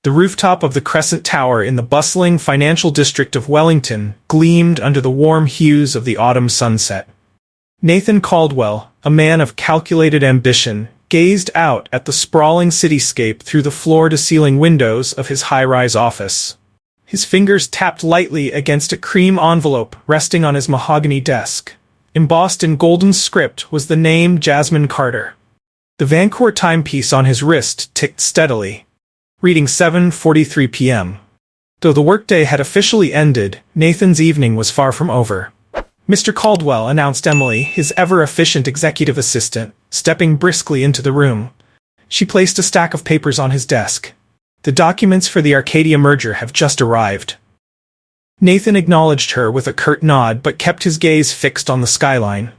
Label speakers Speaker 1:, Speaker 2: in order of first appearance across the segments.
Speaker 1: The rooftop of the Crescent Tower in the bustling financial district of Wellington gleamed under the warm hues of the autumn sunset. Nathan Caldwell, a man of calculated ambition, gazed out at the sprawling cityscape through the floor-to-ceiling windows of his high-rise office. His fingers tapped lightly against a cream envelope resting on his mahogany desk. Embossed in golden script was the name Jasmine Carter. The Vancourt timepiece on his wrist ticked steadily, reading 7:43 p.m. Though the workday had officially ended, Nathan's evening was far from over. "Mr. Caldwell," announced Emily, his ever-efficient executive assistant, stepping briskly into the room. She placed a stack of papers on his desk. "The documents for the Arcadia merger have just arrived." Nathan acknowledged her with a curt nod but kept his gaze fixed on the skyline.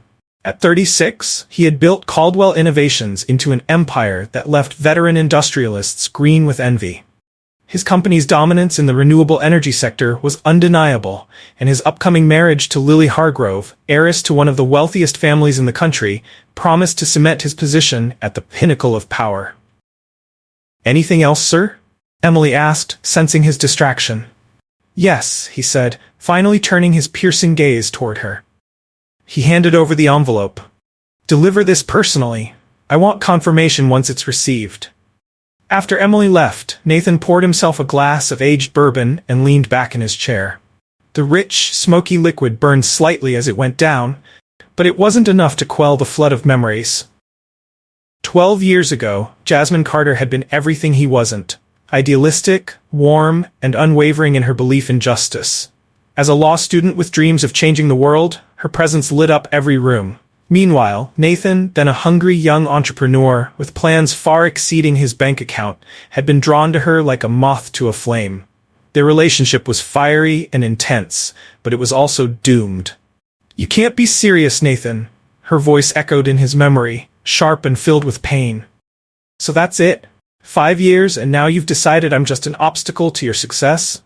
Speaker 1: At 36, he had built Caldwell Innovations into an empire that left veteran industrialists green with envy. His company's dominance in the renewable energy sector was undeniable, and his upcoming marriage to Lily Hargrove, heiress to one of the wealthiest families in the country, promised to cement his position at the pinnacle of power. "Anything else, sir?" Emily asked, sensing his distraction. "Yes," he said, finally turning his piercing gaze toward her. He handed over the envelope. "Deliver this personally. I want confirmation once it's received." After Emily left, Nathan poured himself a glass of aged bourbon and leaned back in his chair. The rich, smoky liquid burned slightly as it went down, but it wasn't enough to quell the flood of memories. 12 years ago, Jasmine Carter had been everything he wasn't: idealistic, warm, and unwavering in her belief in justice. As a law student with dreams of changing the world, her presence lit up every room. Meanwhile, Nathan, then a hungry young entrepreneur with plans far exceeding his bank account, had been drawn to her like a moth to a flame. Their relationship was fiery and intense, but it was also doomed. "You can't be serious, Nathan," her voice echoed in his memory, sharp and filled with pain. "So that's it? 5 years and now you've decided I'm just an obstacle to your success?"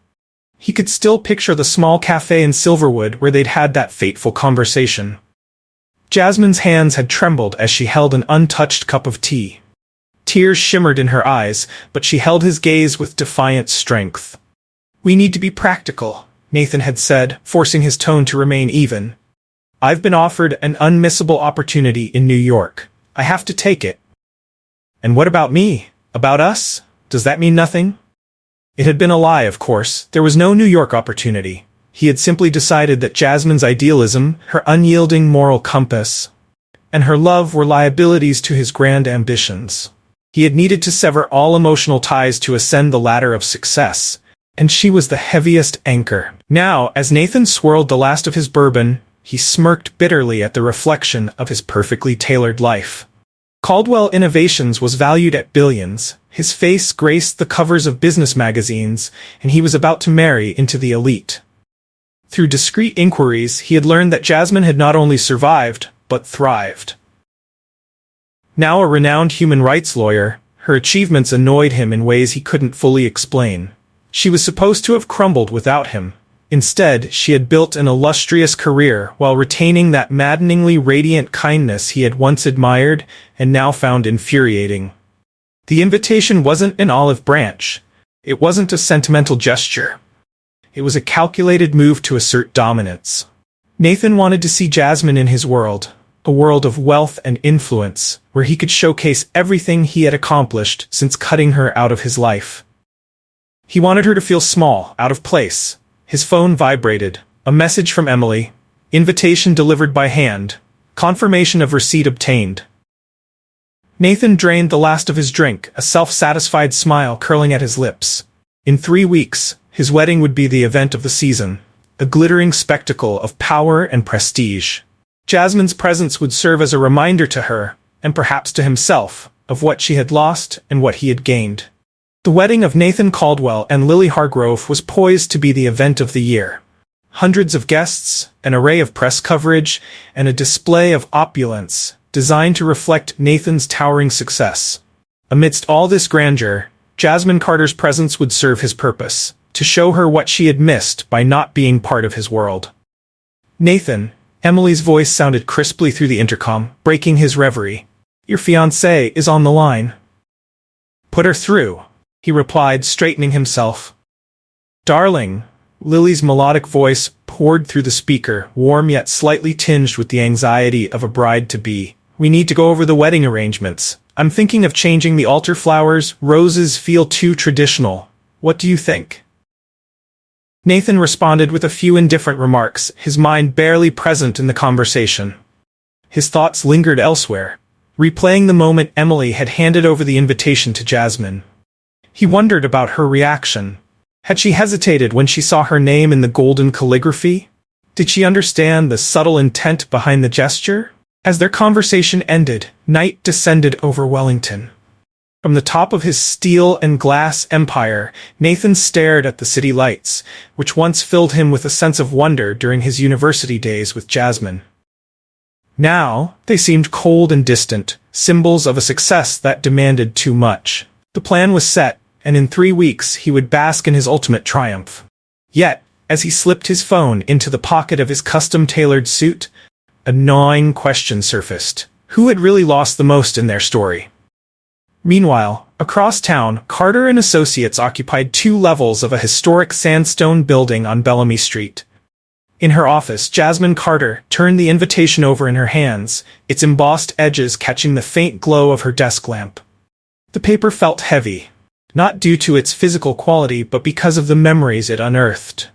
Speaker 1: He could still picture the small cafe in Silverwood where they'd had that fateful conversation. Jasmine's hands had trembled as she held an untouched cup of tea. Tears shimmered in her eyes, but she held his gaze with defiant strength. "We need to be practical," Nathan had said, forcing his tone to remain even. "I've been offered an unmissable opportunity in New York. I have to take it." "And what about me? About us? Does that mean nothing?" It had been a lie, of course. There was no New York opportunity. He had simply decided that Jasmine's idealism, her unyielding moral compass, and her love were liabilities to his grand ambitions. He had needed to sever all emotional ties to ascend the ladder of success, and she was the heaviest anchor. Now, as Nathan swirled the last of his bourbon, he smirked bitterly at the reflection of his perfectly tailored life. Caldwell Innovations was valued at billions. His face graced the covers of business magazines, and he was about to marry into the elite. Through discreet inquiries, he had learned that Jasmine had not only survived, but thrived. Now a renowned human rights lawyer, her achievements annoyed him in ways he couldn't fully explain. She was supposed to have crumbled without him. Instead, she had built an illustrious career while retaining that maddeningly radiant kindness he had once admired and now found infuriating. The invitation wasn't an olive branch. It wasn't a sentimental gesture. It was a calculated move to assert dominance. Nathan wanted to see Jasmine in his world, a world of wealth and influence, where he could showcase everything he had accomplished since cutting her out of his life. He wanted her to feel small, out of place. His phone vibrated. A message from Emily. Invitation delivered by hand. Confirmation of receipt obtained. Nathan drained the last of his drink, a self-satisfied smile curling at his lips. In 3 weeks, his wedding would be the event of the season, a glittering spectacle of power and prestige. Jasmine's presence would serve as a reminder to her, and perhaps to himself, of what she had lost and what he had gained. The wedding of Nathan Caldwell and Lily Hargrove was poised to be the event of the year. Hundreds of guests, an array of press coverage, and a display of opulence designed to reflect Nathan's towering success. Amidst all this grandeur, Jasmine Carter's presence would serve his purpose, to show her what she had missed by not being part of his world. "Nathan," Emily's voice sounded crisply through the intercom, breaking his reverie. "Your fiancée is on the line." "Put her through." he replied, straightening himself. Darling, Lily's melodic voice poured through the speaker, warm yet slightly tinged with the anxiety of a bride-to-be. We need to go over the wedding arrangements. I'm thinking of changing the altar flowers. Roses feel too traditional. What do you think? Nathan responded with a few indifferent remarks, his mind barely present in the conversation. His thoughts lingered elsewhere, replaying the moment Emily had handed over the invitation to Jasmine. He wondered about her reaction. Had she hesitated when she saw her name in the golden calligraphy? Did she understand the subtle intent behind the gesture? As their conversation ended, night descended over Wellington. From the top of his steel and glass empire, Nathan stared at the city lights, which once filled him with a sense of wonder during his university days with Jasmine. Now, they seemed cold and distant, symbols of a success that demanded too much. The plan was set, and in 3 weeks he would bask in his ultimate triumph. Yet, as he slipped his phone into the pocket of his custom-tailored suit, a gnawing question surfaced. Who had really lost the most in their story? Meanwhile, across town, Carter and Associates occupied 2 levels of a historic sandstone building on Bellamy Street. In her office, Jasmine Carter turned the invitation over in her hands, its embossed edges catching the faint glow of her desk lamp. The paper felt heavy, not due to its physical quality but because of the memories it unearthed.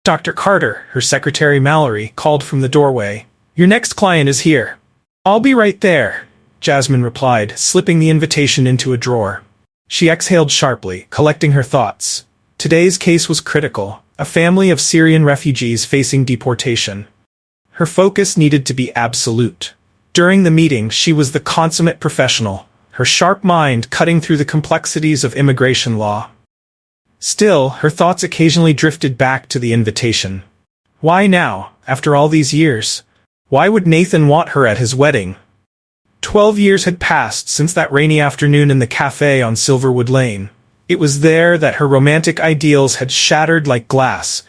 Speaker 1: Dr. Carter, her secretary Mallory, called from the doorway. "Your next client is here." "I'll be right there," Jasmine replied, slipping the invitation into a drawer. She exhaled sharply, collecting her thoughts. Today's case was critical, a family of Syrian refugees facing deportation. Her focus needed to be absolute. During the meeting, she was the consummate professional, her sharp mind cutting through the complexities of immigration law. Still, her thoughts occasionally drifted back to the invitation. Why now, after all these years? Why would Nathan want her at his wedding? 12 years had passed since that rainy afternoon in the cafe on Silverwood Lane. It was there that her romantic ideals had shattered like glass,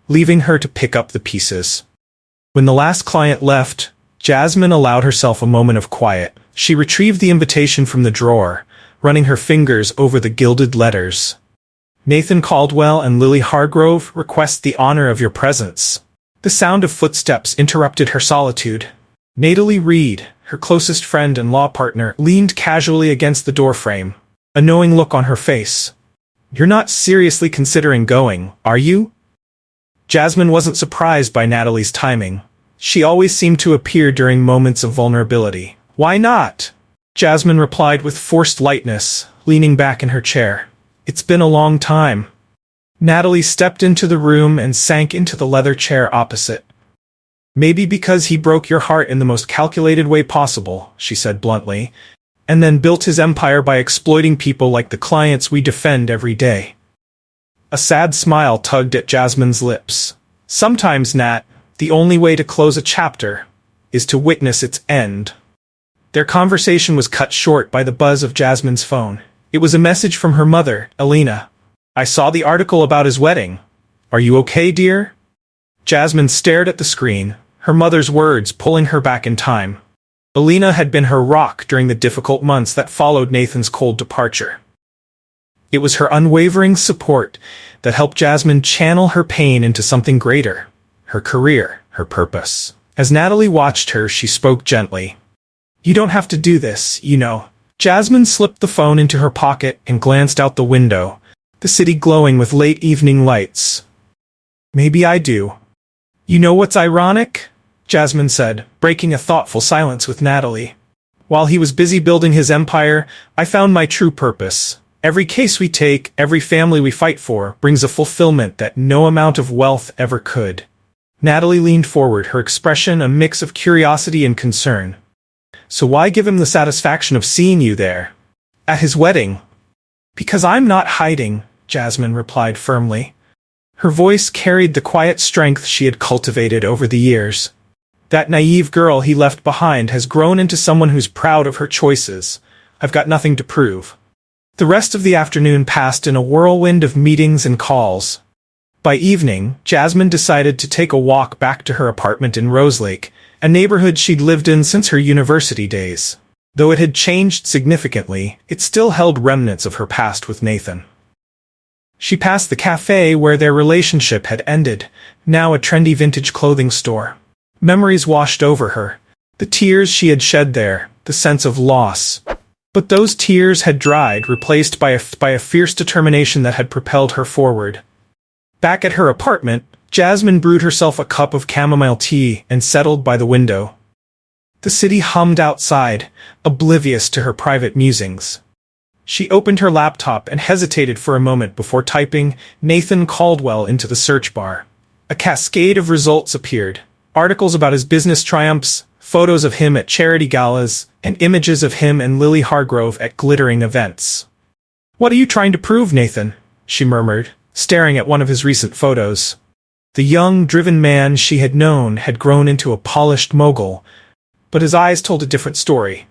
Speaker 1: leaving her to pick up the pieces. When the last client left, Jasmine allowed herself a moment of quiet. She retrieved the invitation from the drawer, running her fingers over the gilded letters. "Nathan Caldwell and Lily Hargrove request the honor of your presence." The sound of footsteps interrupted her solitude. Natalie Reed, her closest friend and law partner, leaned casually against the doorframe, a knowing look on her face. "You're not seriously considering going, are you?" Jasmine wasn't surprised by Natalie's timing. She always seemed to appear during moments of vulnerability. "Why not?" Jasmine replied with forced lightness, leaning back in her chair. "It's been a long time." Natalie stepped into the room and sank into the leather chair opposite. "Maybe because he broke your heart in the most calculated way possible," she said bluntly, "and then built his empire by exploiting people like the clients we defend every day." A sad smile tugged at Jasmine's lips. "Sometimes, Nat, the only way to close a chapter is to witness its end." Their conversation was cut short by the buzz of Jasmine's phone. It was a message from her mother, Elena. "I saw the article about his wedding. Are you okay, dear?" Jasmine stared at the screen, her mother's words pulling her back in time. Elena had been her rock during the difficult months that followed Nathan's cold departure. It was her unwavering support that helped Jasmine channel her pain into something greater, her career, her purpose. As Natalie watched her, she spoke gently. "You don't have to do this, you know." Jasmine slipped the phone into her pocket and glanced out the window, the city glowing with late evening lights. "Maybe I do." "You know what's ironic?" Jasmine said, breaking a thoughtful silence with Natalie. "While he was busy building his empire, I found my true purpose. Every case we take, every family we fight for, brings a fulfillment that no amount of wealth ever could." Natalie leaned forward, her expression a mix of curiosity and concern. "So why give him the satisfaction of seeing you there? At his wedding?" "Because I'm not hiding," Jasmine replied firmly. Her voice carried the quiet strength she had cultivated over the years. "That naive girl he left behind has grown into someone who's proud of her choices. I've got nothing to prove." The rest of the afternoon passed in a whirlwind of meetings and calls. By evening, Jasmine decided to take a walk back to her apartment in Roselake, a neighborhood she'd lived in since her university days. Though it had changed significantly, it still held remnants of her past with Nathan. She passed the cafe where their relationship had ended, now a trendy vintage clothing store. Memories washed over her, the tears she had shed there, the sense of loss. But those tears had dried, replaced by a fierce determination that had propelled her forward. Back at her apartment, Jasmine brewed herself a cup of chamomile tea and settled by the window. The city hummed outside, oblivious to her private musings. She opened her laptop and hesitated for a moment before typing Nathan Caldwell into the search bar. A cascade of results appeared. Articles about his business triumphs, photos of him at charity galas, and images of him and Lily Hargrove at glittering events. "What are you trying to prove, Nathan?" she murmured, staring at one of his recent photos. The young, driven man she had known had grown into a polished mogul, but his eyes told a different story.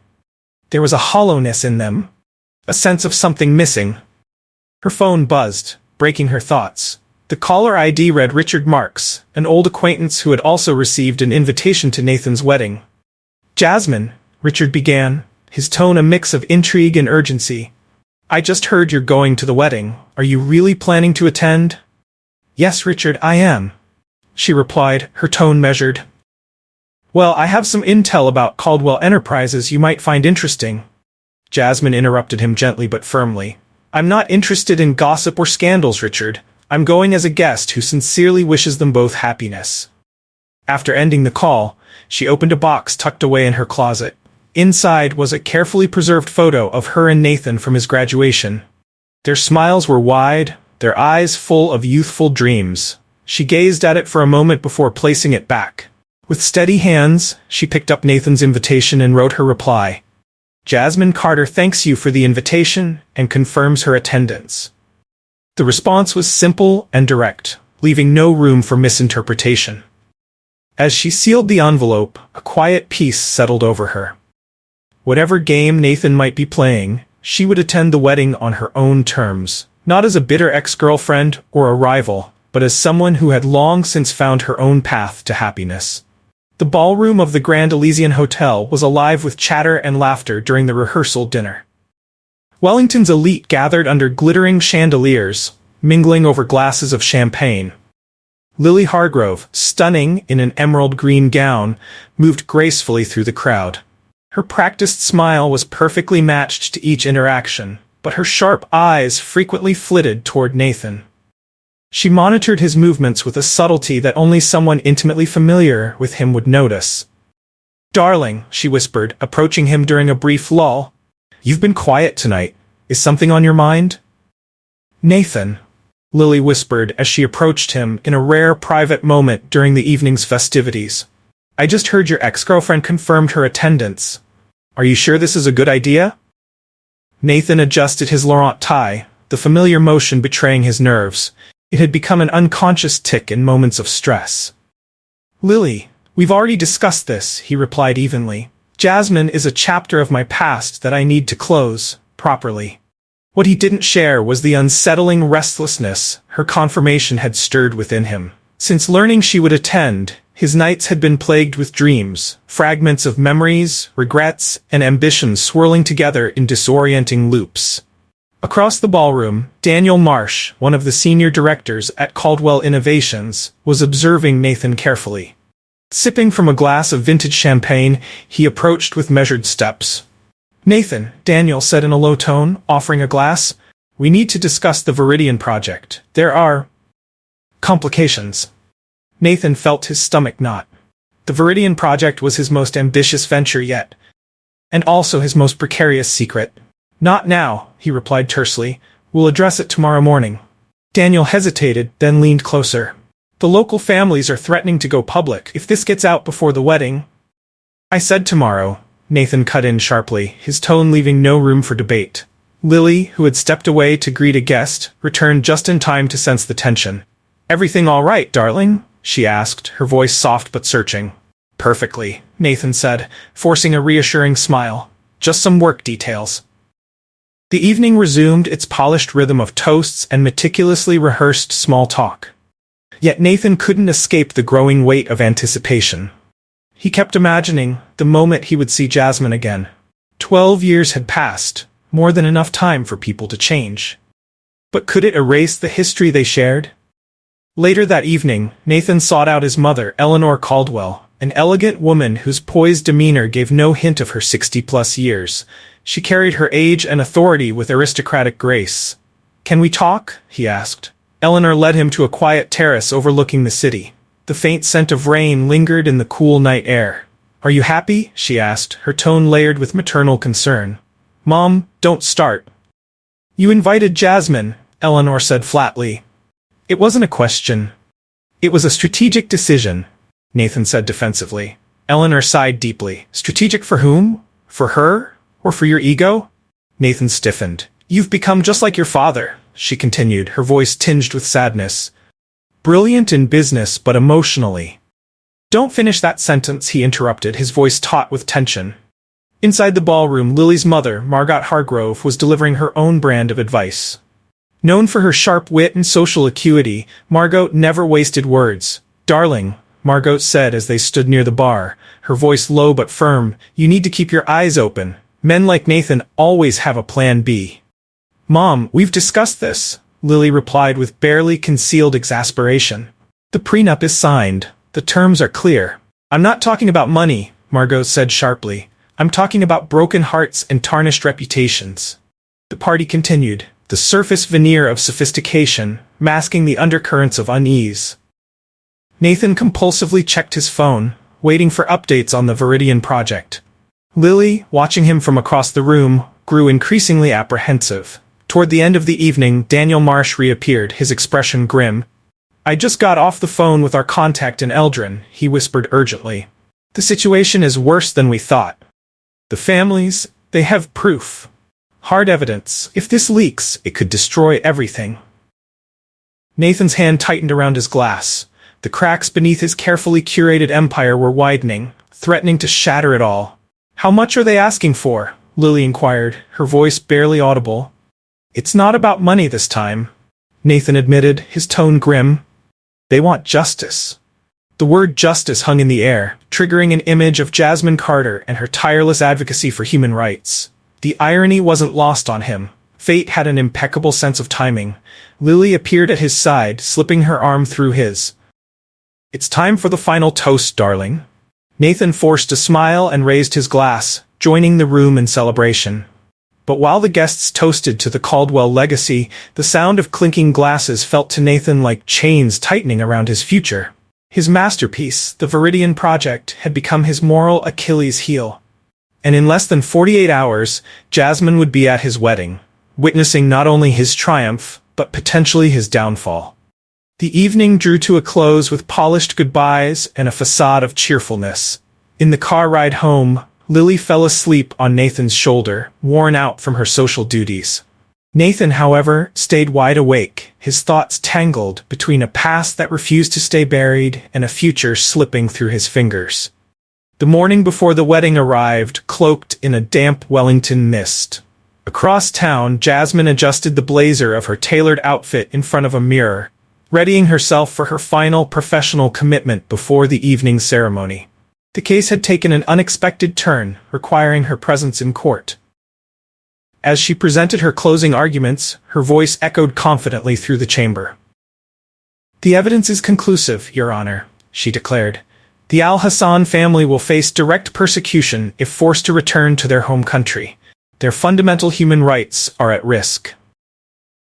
Speaker 1: There was a hollowness in them, a sense of something missing. Her phone buzzed, breaking her thoughts. The caller ID read Richard Marks, an old acquaintance who had also received an invitation to Nathan's wedding. "Jasmine," Richard began, his tone a mix of intrigue and urgency. "I just heard you're going to the wedding. Are you really planning to attend?" "Yes, Richard, I am," she replied, her tone measured. "Well, I have some intel about Caldwell Enterprises you might find interesting." Jasmine interrupted him gently but firmly. "I'm not interested in gossip or scandals, Richard. I'm going as a guest who sincerely wishes them both happiness." After ending the call, she opened a box tucked away in her closet. Inside was a carefully preserved photo of her and Nathan from his graduation. Their smiles were wide, their eyes full of youthful dreams. She gazed at it for a moment before placing it back. With steady hands, she picked up Nathan's invitation and wrote her reply. "Jasmine Carter thanks you for the invitation and confirms her attendance." The response was simple and direct, leaving no room for misinterpretation. As she sealed the envelope, a quiet peace settled over her. Whatever game Nathan might be playing, she would attend the wedding on her own terms, not as a bitter ex-girlfriend or a rival, but as someone who had long since found her own path to happiness. The ballroom of the Grand Elysian Hotel was alive with chatter and laughter during the rehearsal dinner. Wellington's elite gathered under glittering chandeliers, mingling over glasses of champagne. Lily Hargrove, stunning in an emerald green gown, moved gracefully through the crowd. Her practiced smile was perfectly matched to each interaction, but her sharp eyes frequently flitted toward Nathan. She monitored his movements with a subtlety that only someone intimately familiar with him would notice. "Darling," she whispered, approaching him during a brief lull. "You've been quiet tonight. Is something on your mind?" "Nathan," Lily whispered as she approached him in a rare private moment during the evening's festivities. "I just heard your ex-girlfriend confirmed her attendance. Are you sure this is a good idea?" Nathan adjusted his Laurent tie, the familiar motion betraying his nerves. It had become an unconscious tic in moments of stress. "Lily, we've already discussed this," he replied evenly. "Jasmine is a chapter of my past that I need to close, properly." What he didn't share was the unsettling restlessness her confirmation had stirred within him. Since learning she would attend, his nights had been plagued with dreams, fragments of memories, regrets, and ambitions swirling together in disorienting loops. Across the ballroom, Daniel Marsh, one of the senior directors at Caldwell Innovations, was observing Nathan carefully. Sipping from a glass of vintage champagne, he approached with measured steps. "Nathan," Daniel said in a low tone, offering a glass, "we need to discuss the Viridian project. There are complications." Nathan felt his stomach knot. The Viridian project was his most ambitious venture yet, and also his most precarious secret. "Not now," he replied tersely. "We'll address it tomorrow morning." Daniel hesitated, then leaned closer. "The local families are threatening to go public if this gets out before the wedding." "I said tomorrow," Nathan cut in sharply, his tone leaving no room for debate. Lily, who had stepped away to greet a guest, returned just in time to sense the tension. "Everything all right, darling?" she asked, her voice soft but searching. "Perfectly," Nathan said, forcing a reassuring smile. "Just some work details." The evening resumed its polished rhythm of toasts and meticulously rehearsed small talk. Yet Nathan couldn't escape the growing weight of anticipation. He kept imagining the moment he would see Jasmine again. 12 years had passed, more than enough time for people to change. But could it erase the history they shared? Later that evening, Nathan sought out his mother, Eleanor Caldwell, an elegant woman whose poised demeanor gave no hint of her 60-plus years. She carried her age and authority with aristocratic grace. "Can we talk?" he asked. Eleanor led him to a quiet terrace overlooking the city. The faint scent of rain lingered in the cool night air. "Are you happy?" she asked, her tone layered with maternal concern. "Mom, don't start." "You invited Jasmine," Eleanor said flatly. "It wasn't a question. It was a strategic decision," Nathan said defensively. Eleanor sighed deeply. "Strategic for whom? For her? Or for your ego?" Nathan stiffened. "You've become just like your father," she continued, her voice tinged with sadness. "Brilliant in business, but emotionally." "Don't finish that sentence," he interrupted, his voice taut with tension. Inside the ballroom, Lily's mother, Margot Hargrove, was delivering her own brand of advice. Known for her sharp wit and social acuity, Margot never wasted words. "Darling," Margot said as they stood near the bar, her voice low but firm, "you need to keep your eyes open. Men like Nathan always have a plan B." "Mom, we've discussed this," Lily replied with barely concealed exasperation. "The prenup is signed. The terms are clear." "I'm not talking about money," Margot said sharply. "I'm talking about broken hearts and tarnished reputations." The party continued, the surface veneer of sophistication masking the undercurrents of unease. Nathan compulsively checked his phone, waiting for updates on the Viridian project. Lily, watching him from across the room, grew increasingly apprehensive. Toward the end of the evening, Daniel Marsh reappeared, his expression grim. "I just got off the phone with our contact in Eldrin," he whispered urgently. "The situation is worse than we thought. The families, they have proof. Hard evidence. If this leaks, it could destroy everything." Nathan's hand tightened around his glass. The cracks beneath his carefully curated empire were widening, threatening to shatter it all. "How much are they asking for?" Lily inquired, her voice barely audible. "It's not about money this time," Nathan admitted, his tone grim. "They want justice." The word justice hung in the air, triggering an image of Jasmine Carter and her tireless advocacy for human rights. The irony wasn't lost on him. Fate had an impeccable sense of timing. Lily appeared at his side, slipping her arm through his. "It's time for the final toast, darling." Nathan forced a smile and raised his glass, joining the room in celebration. But while the guests toasted to the Caldwell legacy, the sound of clinking glasses felt to Nathan like chains tightening around his future. His masterpiece, the Viridian Project, had become his moral Achilles heel. And in less than 48 hours, Jasmine would be at his wedding, witnessing not only his triumph, but potentially his downfall. The evening drew to a close with polished goodbyes and a facade of cheerfulness. In the car ride home, Lily fell asleep on Nathan's shoulder, worn out from her social duties. Nathan, however, stayed wide awake, his thoughts tangled between a past that refused to stay buried and a future slipping through his fingers. The morning before the wedding arrived, cloaked in a damp Wellington mist. Across town, Jasmine adjusted the blazer of her tailored outfit in front of a mirror, readying herself for her final professional commitment before the evening ceremony. The case had taken an unexpected turn, requiring her presence in court. As she presented her closing arguments, her voice echoed confidently through the chamber. "The evidence is conclusive, Your Honor," she declared. "The Al-Hassan family will face direct persecution if forced to return to their home country. Their fundamental human rights are at risk."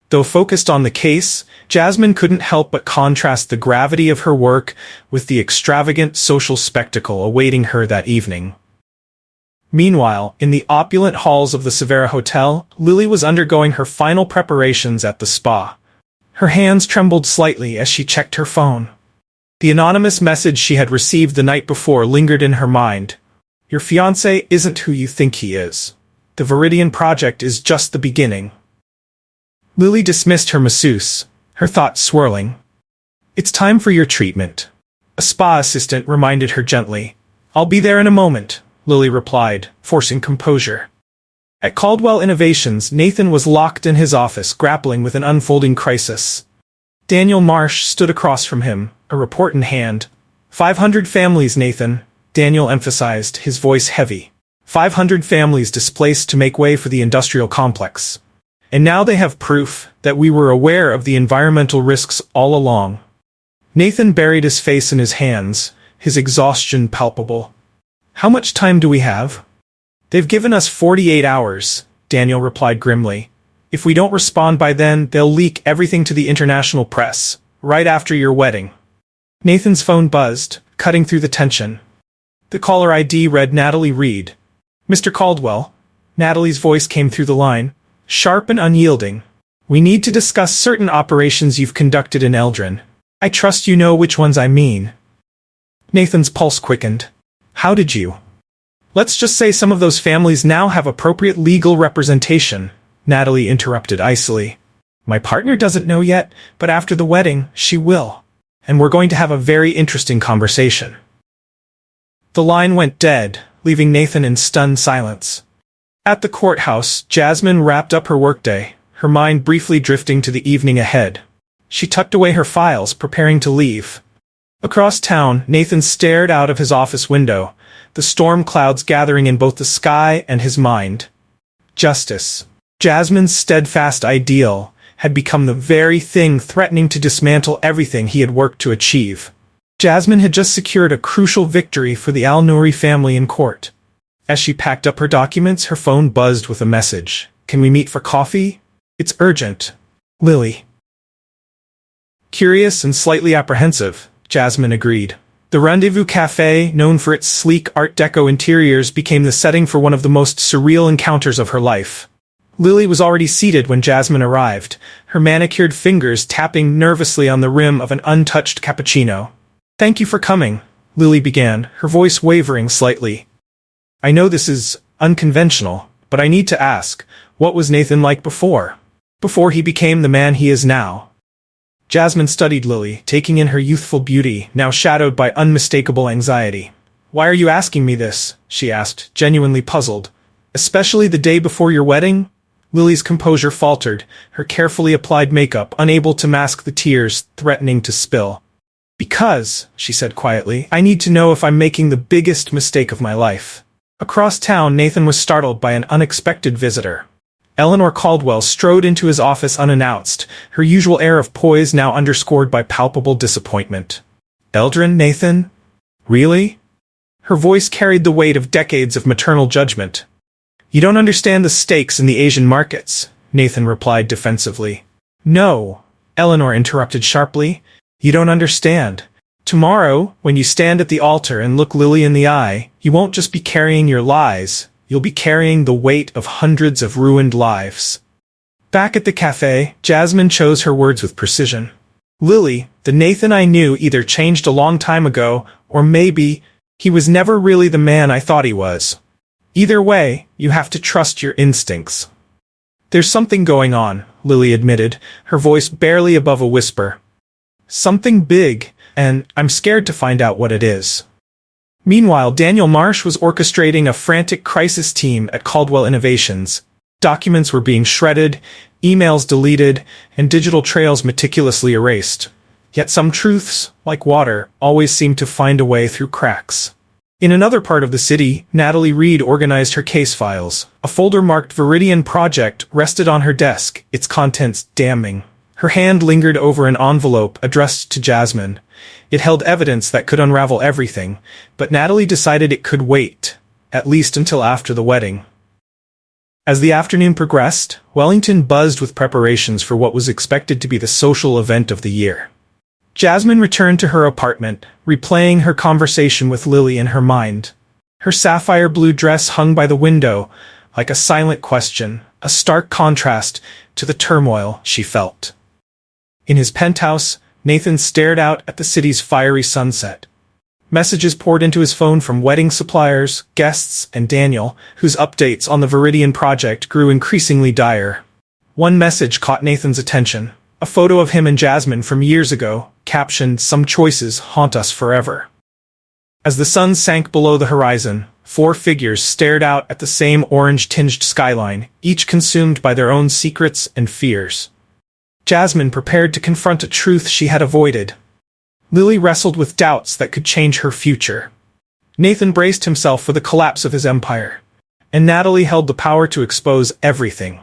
Speaker 1: Though focused on the case, Jasmine couldn't help but contrast the gravity of her work with the extravagant social spectacle awaiting her that evening. Meanwhile, in the opulent halls of the Severa Hotel, Lily was undergoing her final preparations at the spa. Her hands trembled slightly as she checked her phone. The anonymous message she had received the night before lingered in her mind. "Your fiancé isn't who you think he is. The Viridian Project is just the beginning." Lily dismissed her masseuse, her thoughts swirling. "It's time for your treatment," a spa assistant reminded her gently. "I'll be there in a moment," Lily replied, forcing composure. At Caldwell Innovations, Nathan was locked in his office, grappling with an unfolding crisis. Daniel Marsh stood across from him, a report in hand. 500 families, Nathan," Daniel emphasized, his voice heavy. 500 families displaced to make way for the industrial complex. And now they have proof that we were aware of the environmental risks all along. Nathan buried his face in his hands, his exhaustion palpable. How much time do we have? They've given us 48 hours, Daniel replied grimly. If we don't respond by then, they'll leak everything to the international press, right after your wedding. Nathan's phone buzzed, cutting through the tension. The caller ID read Natalie Reed. Mr. Caldwell. Natalie's voice came through the line, sharp and unyielding. We need to discuss certain operations you've conducted in Eldrin. I trust you know which ones I mean. Nathan's pulse quickened. How did you? Let's just say some of those families now have appropriate legal representation, Natalie interrupted icily. My partner doesn't know yet, but after the wedding, she will. And we're going to have a very interesting conversation. The line went dead, leaving Nathan in stunned silence. At the courthouse, Jasmine wrapped up her workday, her mind briefly drifting to the evening ahead. She tucked away her files, preparing to leave. Across town, Nathan stared out of his office window, the storm clouds gathering in both the sky and his mind. Justice. Jasmine's steadfast ideal had become the very thing threatening to dismantle everything he had worked to achieve. Jasmine had just secured a crucial victory for the Al-Nouri family in court. As she packed up her documents, her phone buzzed with a message. Can we meet for coffee? It's urgent. Lily. Curious and slightly apprehensive, Jasmine agreed. The Rendezvous Café, known for its sleek Art Deco interiors, became the setting for one of the most surreal encounters of her life. Lily was already seated when Jasmine arrived, her manicured fingers tapping nervously on the rim of an untouched cappuccino. Thank you for coming, Lily began, her voice wavering slightly. I know this is unconventional, but I need to ask, what was Nathan like before? Before he became the man he is now? Jasmine studied Lily, taking in her youthful beauty, now shadowed by unmistakable anxiety. Why are you asking me this? She asked, genuinely puzzled. Especially the day before your wedding? Lily's composure faltered, her carefully applied makeup unable to mask the tears threatening to spill. Because, she said quietly, I need to know if I'm making the biggest mistake of my life. Across town, Nathan was startled by an unexpected visitor. Eleanor Caldwell strode into his office unannounced, her usual air of poise now underscored by palpable disappointment. Eldrin, Nathan? Really? Her voice carried the weight of decades of maternal judgment. You don't understand the stakes in the Asian markets, Nathan replied defensively. No, Eleanor interrupted sharply. You don't understand. Tomorrow, when you stand at the altar and look Lily in the eye, you won't just be carrying your lies, you'll be carrying the weight of hundreds of ruined lives. Back at the cafe, Jasmine chose her words with precision. Lily, the Nathan I knew either changed a long time ago, or maybe he was never really the man I thought he was. Either way, you have to trust your instincts. There's something going on, Lily admitted, her voice barely above a whisper. Something big, and I'm scared to find out what it is. Meanwhile, Daniel Marsh was orchestrating a frantic crisis team at Caldwell Innovations. Documents were being shredded, emails deleted, and digital trails meticulously erased. Yet some truths, like water, always seemed to find a way through cracks. In another part of the city, Natalie Reed organized her case files. A folder marked Viridian Project rested on her desk, its contents damning. Her hand lingered over an envelope addressed to Jasmine. It held evidence that could unravel everything, but Natalie decided it could wait, at least until after the wedding. As the afternoon progressed, Wellington buzzed with preparations for what was expected to be the social event of the year. Jasmine returned to her apartment, replaying her conversation with Lily in her mind. Her sapphire blue dress hung by the window, like a silent question, a stark contrast to the turmoil she felt. In his penthouse, Nathan stared out at the city's fiery sunset. Messages poured into his phone from wedding suppliers, guests, and Daniel, whose updates on the Viridian Project grew increasingly dire. One message caught Nathan's attention, a photo of him and Jasmine from years ago, captioned, "Some choices haunt us forever." As the sun sank below the horizon, 4 figures stared out at the same orange-tinged skyline, each consumed by their own secrets and fears. Jasmine prepared to confront a truth she had avoided. Lily wrestled with doubts that could change her future. Nathan braced himself for the collapse of his empire. and Natalie held the power to expose everything.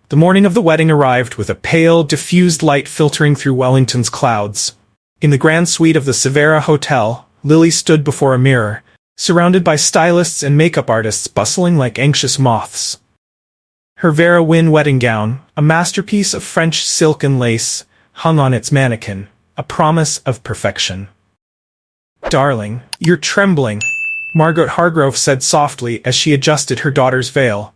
Speaker 1: The morning of the wedding arrived with a pale, diffused light filtering through Wellington's clouds. In the grand suite of the Severa Hotel, Lily stood before a mirror, surrounded by stylists and makeup artists bustling like anxious moths. Her Vera Wynn wedding gown, a masterpiece of French silk and lace, hung on its mannequin, a promise of perfection. "Darling, you're trembling," Margaret Hargrove said softly as she adjusted her daughter's veil.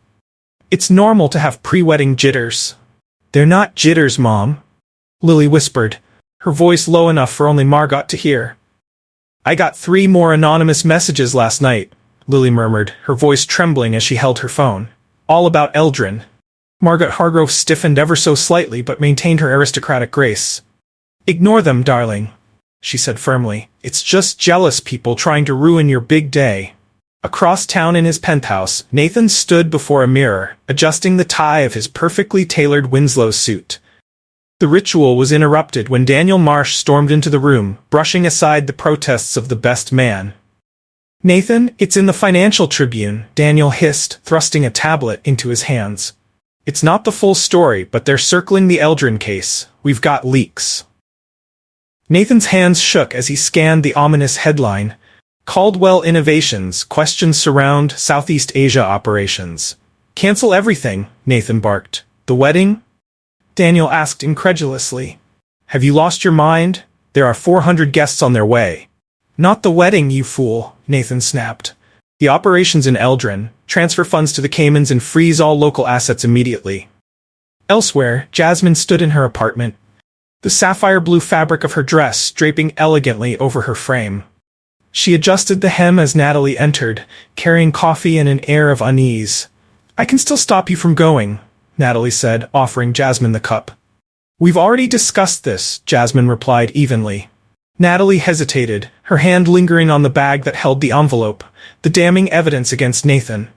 Speaker 1: "It's normal to have pre-wedding jitters." "They're not jitters, Mom," Lily whispered, her voice low enough for only Margot to hear. "I got 3 more anonymous messages last night," Lily murmured, her voice trembling as she held her phone. "All about Eldrin." Margaret Hargrove stiffened ever so slightly but maintained her aristocratic grace. "Ignore them, darling," she said firmly. "It's just jealous people trying to ruin your big day." Across town in his penthouse, Nathan stood before a mirror, adjusting the tie of his perfectly tailored Winslow suit. The ritual was interrupted when Daniel Marsh stormed into the room, brushing aside the protests of the best man. "Nathan, it's in the Financial Tribune," Daniel hissed, thrusting a tablet into his hands. "It's not the full story, but they're circling the Eldrin case. We've got leaks." Nathan's hands shook as he scanned the ominous headline. "Caldwell Innovations, questions surround Southeast Asia operations." "Cancel everything," Nathan barked. "The wedding?" Daniel asked incredulously. "Have you lost your mind? There are 400 guests on their way." "Not the wedding, you fool," Nathan snapped. "The operations in Eldrin, transfer funds to the Caymans and freeze all local assets immediately." Elsewhere, Jasmine stood in her apartment, the sapphire blue fabric of her dress draping elegantly over her frame. She adjusted the hem as Natalie entered, carrying coffee and an air of unease. "I can still stop you from going," Natalie said, offering Jasmine the cup. "We've already discussed this," Jasmine replied evenly. Natalie hesitated, her hand lingering on the bag that held the envelope, the damning evidence against Nathan.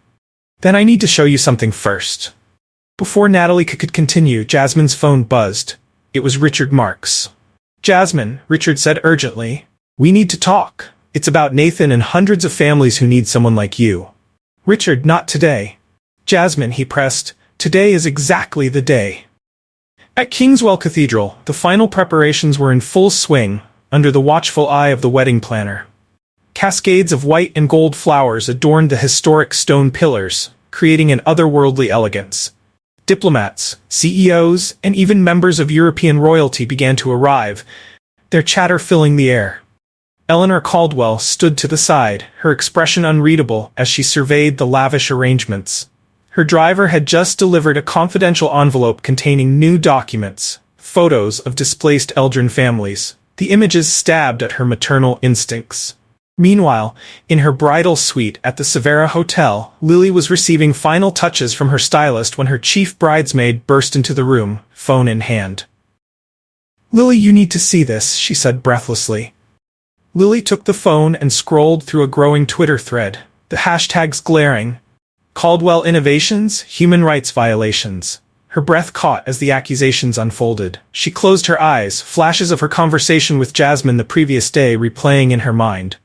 Speaker 1: "Then I need to show you something first." Before Natalie could continue, Jasmine's phone buzzed. It was Richard Marks. "Jasmine," Richard said urgently, "we need to talk. It's about Nathan and hundreds of families who need someone like you." "Richard, not today." "Jasmine," he pressed, "today is exactly the day." At Kingswell Cathedral, the final preparations were in full swing, under the watchful eye of the wedding planner. Cascades of white and gold flowers adorned the historic stone pillars, creating an otherworldly elegance. Diplomats, CEOs, and even members of European royalty began to arrive, their chatter filling the air. Eleanor Caldwell stood to the side, her expression unreadable as she surveyed the lavish arrangements. Her driver had just delivered a confidential envelope containing new documents, photos of displaced Eldrin families. The images stabbed at her maternal instincts. Meanwhile, in her bridal suite at the Severa Hotel, Lily was receiving final touches from her stylist when her chief bridesmaid burst into the room, phone in hand. "Lily, you need to see this," she said breathlessly. Lily took the phone and scrolled through a growing Twitter thread, the hashtags glaring. Caldwell Innovations, human rights violations. Her breath caught as the accusations unfolded. She closed her eyes, flashes of her conversation with Jasmine the previous day replaying in her mind.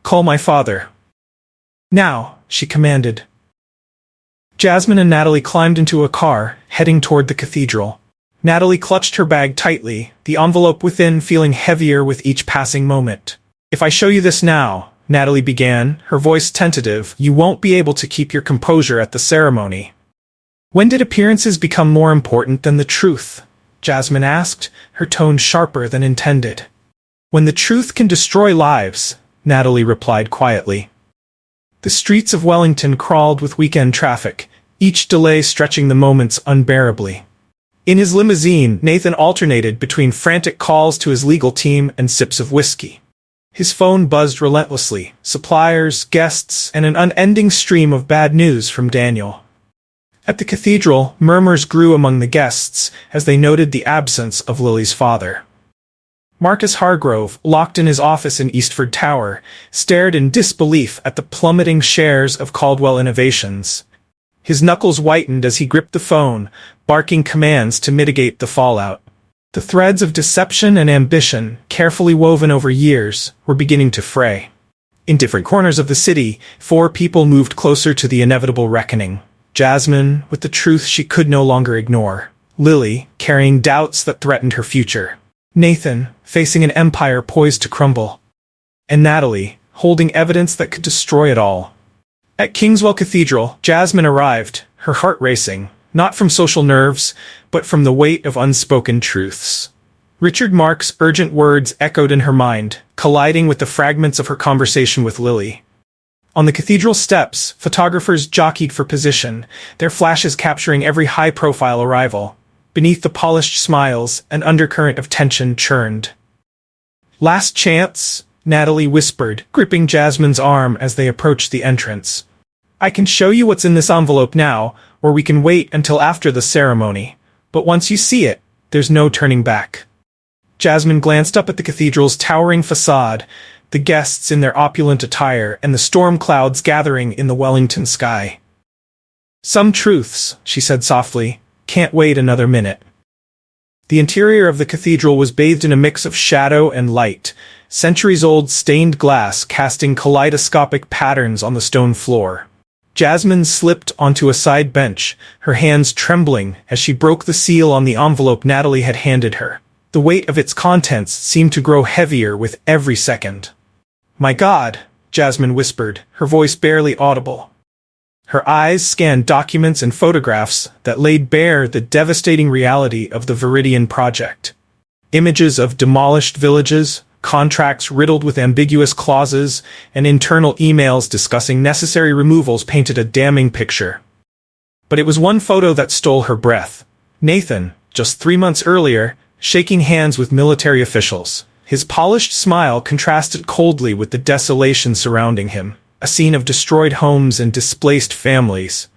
Speaker 1: "Call my father." "Now," she commanded. Jasmine and Natalie climbed into a car, heading toward the cathedral. Natalie clutched her bag tightly, the envelope within feeling heavier with each passing moment. "If I show you this now," Natalie began, her voice tentative, "you won't be able to keep your composure at the ceremony." "When did appearances become more important than the truth?" Jasmine asked, her tone sharper than intended. "When the truth can destroy lives," Natalie replied quietly. The streets of Wellington crawled with weekend traffic, each delay stretching the moments unbearably. In his limousine, Nathan alternated between frantic calls to his legal team and sips of whiskey. His phone buzzed relentlessly, suppliers, guests, and an unending stream of bad news from Daniel. At the cathedral, murmurs grew among the guests as they noted the absence of Lily's father. Marcus Hargrove, locked in his office in Eastford Tower, stared in disbelief at the plummeting shares of Caldwell Innovations. His knuckles whitened as he gripped the phone, barking commands to mitigate the fallout. The threads of deception and ambition, carefully woven over years, were beginning to fray. In different corners of the city, 4 people moved closer to the inevitable reckoning. Jasmine, with the truth she could no longer ignore. Lily, carrying doubts that threatened her future. Nathan, facing an empire poised to crumble. And Natalie, holding evidence that could destroy it all. At Kingswell Cathedral, Jasmine arrived, her heart racing, not from social nerves, but from the weight of unspoken truths. Richard Mark's urgent words echoed in her mind, colliding with the fragments of her conversation with Lily. On the cathedral steps, photographers jockeyed for position, their flashes capturing every high-profile arrival. Beneath the polished smiles, an undercurrent of tension churned. "Last chance," Natalie whispered, gripping Jasmine's arm as they approached the entrance. "I can show you what's in this envelope now, or we can wait until after the ceremony. But once you see it, there's no turning back." Jasmine glanced up at the cathedral's towering facade, the guests in their opulent attire and the storm clouds gathering in the Wellington sky. "Some truths," she said softly, "can't wait another minute." The interior of the cathedral was bathed in a mix of shadow and light, centuries-old stained glass casting kaleidoscopic patterns on the stone floor. Jasmine slipped onto a side bench, her hands trembling as she broke the seal on the envelope Natalie had handed her. The weight of its contents seemed to grow heavier with every second. "My God," Jasmine whispered, her voice barely audible. Her eyes scanned documents and photographs that laid bare the devastating reality of the Viridian project. Images of demolished villages, contracts riddled with ambiguous clauses, and internal emails discussing necessary removals painted a damning picture. But it was one photo that stole her breath. Nathan, just 3 months earlier, shaking hands with military officials. His polished smile contrasted coldly with the desolation surrounding him, a scene of destroyed homes and displaced families.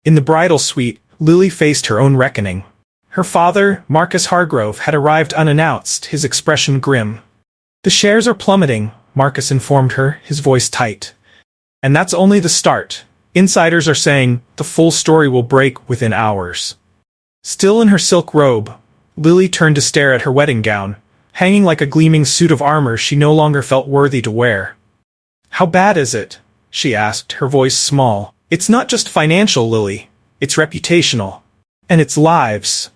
Speaker 1: In the bridal suite, Lily faced her own reckoning. Her father, Marcus Hargrove, had arrived unannounced, his expression grim. "The shares are plummeting," Marcus informed her, his voice tight. "And that's only the start. Insiders are saying the full story will break within hours." Still in her silk robe, Lily turned to stare at her wedding gown, hanging like a gleaming suit of armor she no longer felt worthy to wear. "How bad is it?" she asked, her voice small. "It's not just financial, Lily. It's reputational. And it's lives."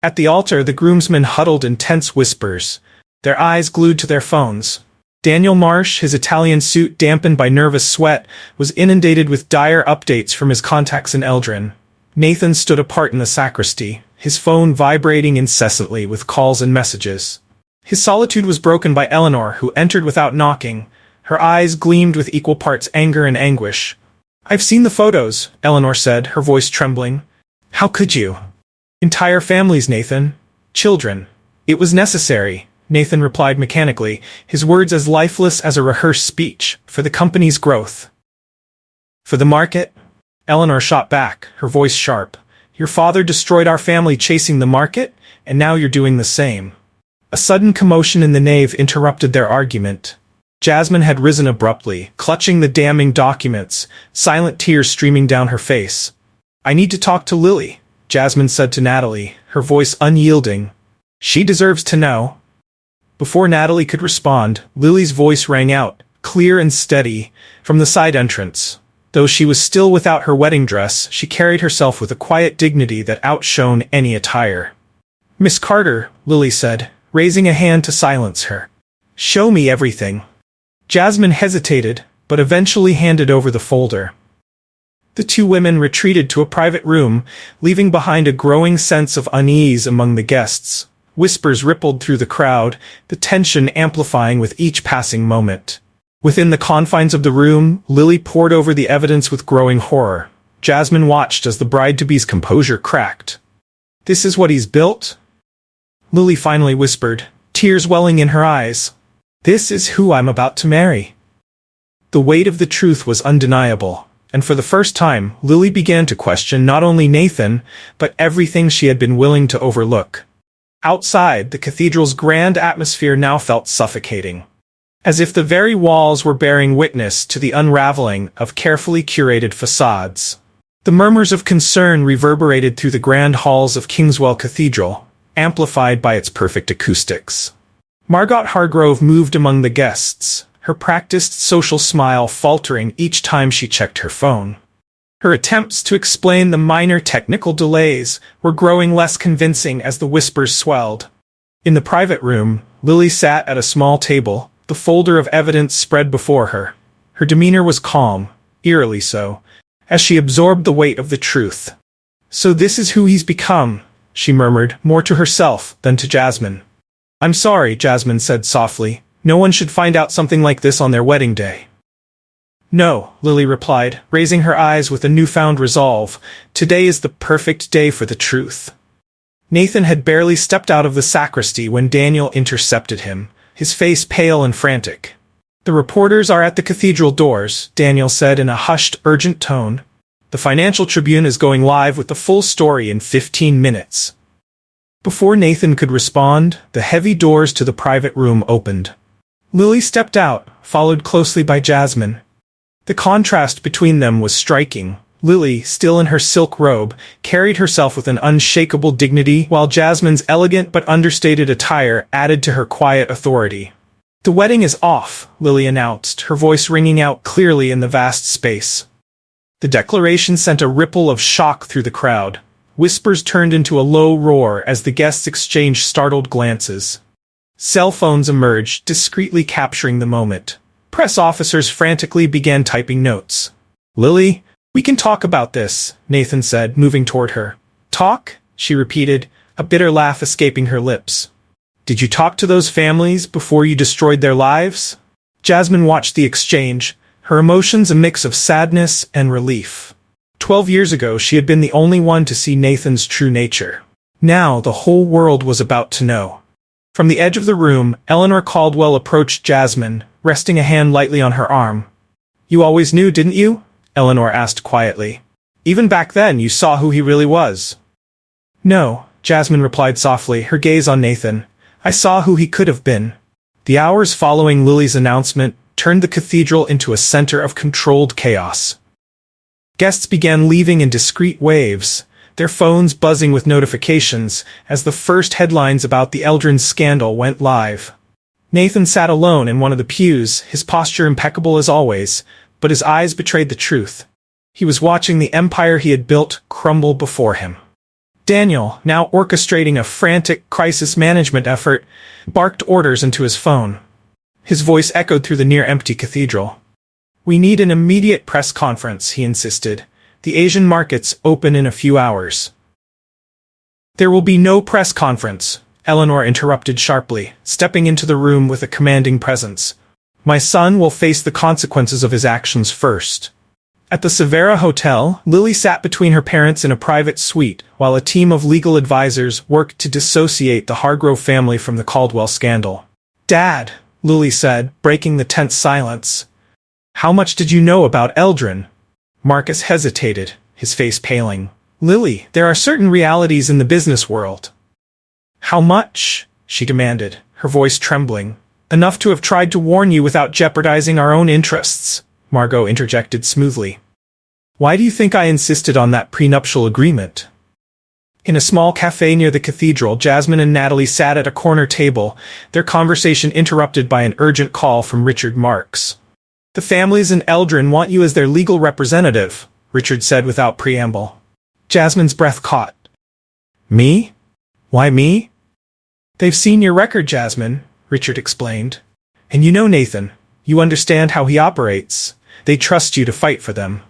Speaker 1: At the altar, the groomsmen huddled in tense whispers, their eyes glued to their phones. Daniel Marsh, his Italian suit dampened by nervous sweat, was inundated with dire updates from his contacts in Eldrin. Nathan stood apart in the sacristy, his phone vibrating incessantly with calls and messages. His solitude was broken by Eleanor, who entered without knocking. Her eyes gleamed with equal parts anger and anguish. "I've seen the photos," Eleanor said, her voice trembling. "How could you? Entire families, Nathan. Children. It was necessary," Nathan replied mechanically, his words as lifeless as a rehearsed speech, "for the company's growth." "For the market?" Eleanor shot back, her voice sharp. "Your father destroyed our family chasing the market, and now you're doing the same." A sudden commotion in the nave interrupted their argument. Jasmine had risen abruptly, clutching the damning documents, silent tears streaming down her face. "I need to talk to Lily," Jasmine said to Natalie, her voice unyielding. "She deserves to know." Before Natalie could respond, Lily's voice rang out, clear and steady, from the side entrance. Though she was still without her wedding dress, she carried herself with a quiet dignity that outshone any attire. "Miss Carter," Lily said, raising a hand to silence her. "Show me everything." Jasmine hesitated, but eventually handed over the folder. The 2 women retreated to a private room, leaving behind a growing sense of unease among the guests. Whispers rippled through the crowd, the tension amplifying with each passing moment. Within the confines of the room, Lily pored over the evidence with growing horror. Jasmine watched as the bride-to-be's composure cracked. "This is what he's built?" Lily finally whispered, tears welling in her eyes. "This is who I'm about to marry." The weight of the truth was undeniable, and for the first time, Lily began to question not only Nathan, but everything she had been willing to overlook. Outside, the cathedral's grand atmosphere now felt suffocating, as if the very walls were bearing witness to the unraveling of carefully curated facades. The murmurs of concern reverberated through the grand halls of Kingswell Cathedral, amplified by its perfect acoustics. Margot Hargrove moved among the guests, her practiced social smile faltering each time she checked her phone. Her attempts to explain the minor technical delays were growing less convincing as the whispers swelled. In the private room, Lily sat at a small table, the folder of evidence spread before her. Her demeanor was calm, eerily so, as she absorbed the weight of the truth. "So this is who he's become," she murmured, more to herself than to Jasmine. "I'm sorry," Jasmine said softly. "No one should find out something like this on their wedding day." "No," Lily replied, raising her eyes with a newfound resolve. "Today is the perfect day for the truth." Nathan had barely stepped out of the sacristy when Daniel intercepted him, his face pale and frantic. "The reporters are at the cathedral doors," Daniel said in a hushed, urgent tone. "The Financial Tribune is going live with the full story in 15 minutes. Before Nathan could respond, the heavy doors to the private room opened. Lily stepped out, followed closely by Jasmine. The contrast between them was striking. Lily, still in her silk robe, carried herself with an unshakable dignity, while Jasmine's elegant but understated attire added to her quiet authority. "The wedding is off," Lily announced, her voice ringing out clearly in the vast space. The declaration sent a ripple of shock through the crowd. Whispers turned into a low roar as the guests exchanged startled glances. Cell phones emerged, discreetly capturing the moment. Press officers frantically began typing notes. "Lily, we can talk about this," Nathan said, moving toward her. "Talk?" she repeated, a bitter laugh escaping her lips. "Did you talk to those families before you destroyed their lives?" Jasmine watched the exchange, her emotions a mix of sadness and relief. 12 years ago she had been the only one to see Nathan's true nature. Now the whole world was about to know. From the edge of the room, Eleanor Caldwell approached Jasmine, resting a hand lightly on her arm. "You always knew, didn't you?" Eleanor asked quietly. "Even back then you saw who he really was." "No," Jasmine replied softly, her gaze on Nathan. "I saw who he could have been." The hours following Lily's announcement turned the cathedral into a center of controlled chaos. Guests began leaving in discreet waves, their phones buzzing with notifications as the first headlines about the Eldrin scandal went live. Nathan sat alone in one of the pews, his posture impeccable as always, but his eyes betrayed the truth. He was watching the empire he had built crumble before him. Daniel, now orchestrating a frantic crisis management effort, barked orders into his phone. His voice echoed through the near-empty cathedral. "We need an immediate press conference," he insisted. "The Asian markets open in a few hours." "There will be no press conference," Eleanor interrupted sharply, stepping into the room with a commanding presence. "My son will face the consequences of his actions first." At the Severa Hotel, Lily sat between her parents in a private suite, while a team of legal advisors worked to dissociate the Hargrove family from the Caldwell scandal. "Dad," Lily said, breaking the tense silence. "How much did you know about Eldrin?" Marcus hesitated, his face paling. "Lily, there are certain realities in the business world." "How much?" she demanded, her voice trembling. "Enough to have tried to warn you without jeopardizing our own interests," Margot interjected smoothly. "Why do you think I insisted on that prenuptial agreement?" In a small cafe near the cathedral, Jasmine and Natalie sat at a corner table, their conversation interrupted by an urgent call from Richard Marks. "The families in Eldrin want you as their legal representative," Richard said without preamble. Jasmine's breath caught. "Me? Why me?" "They've seen your record, Jasmine," Richard explained. "And you know Nathan. You understand how he operates. They trust you to fight for them."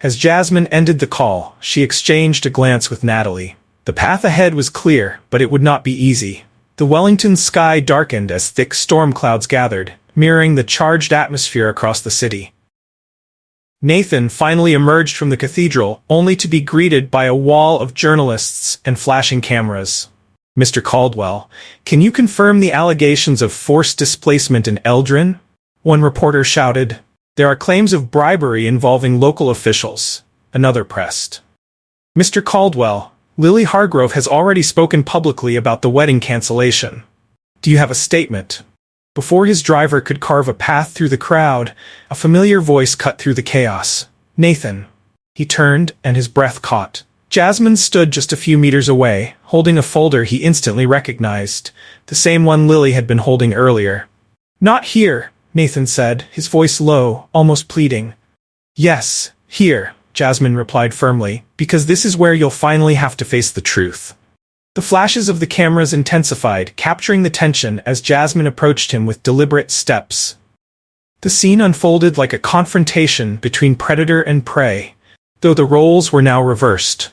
Speaker 1: As Jasmine ended the call, she exchanged a glance with Natalie. The path ahead was clear, but it would not be easy. The Wellington sky darkened as thick storm clouds gathered, mirroring the charged atmosphere across the city. Nathan finally emerged from the cathedral, only to be greeted by a wall of journalists and flashing cameras. "Mr. Caldwell, can you confirm the allegations of forced displacement in Eldrin?" One reporter shouted. "There are claims of bribery involving local officials," another pressed. "Mr. Caldwell, Lily Hargrove has already spoken publicly about the wedding cancellation. Do you have a statement?" Before his driver could carve a path through the crowd, a familiar voice cut through the chaos. "Nathan." He turned, and his breath caught. Jasmine stood just a few meters away, holding a folder he instantly recognized, the same one Lily had been holding earlier. "Not here," Nathan said, his voice low, almost pleading. Yes, here, Jasmine replied firmly, because this is where you'll finally have to face the truth. The flashes of the cameras intensified, capturing the tension as Jasmine approached him with deliberate steps. The scene unfolded like a confrontation between predator and prey, though the roles were now reversed.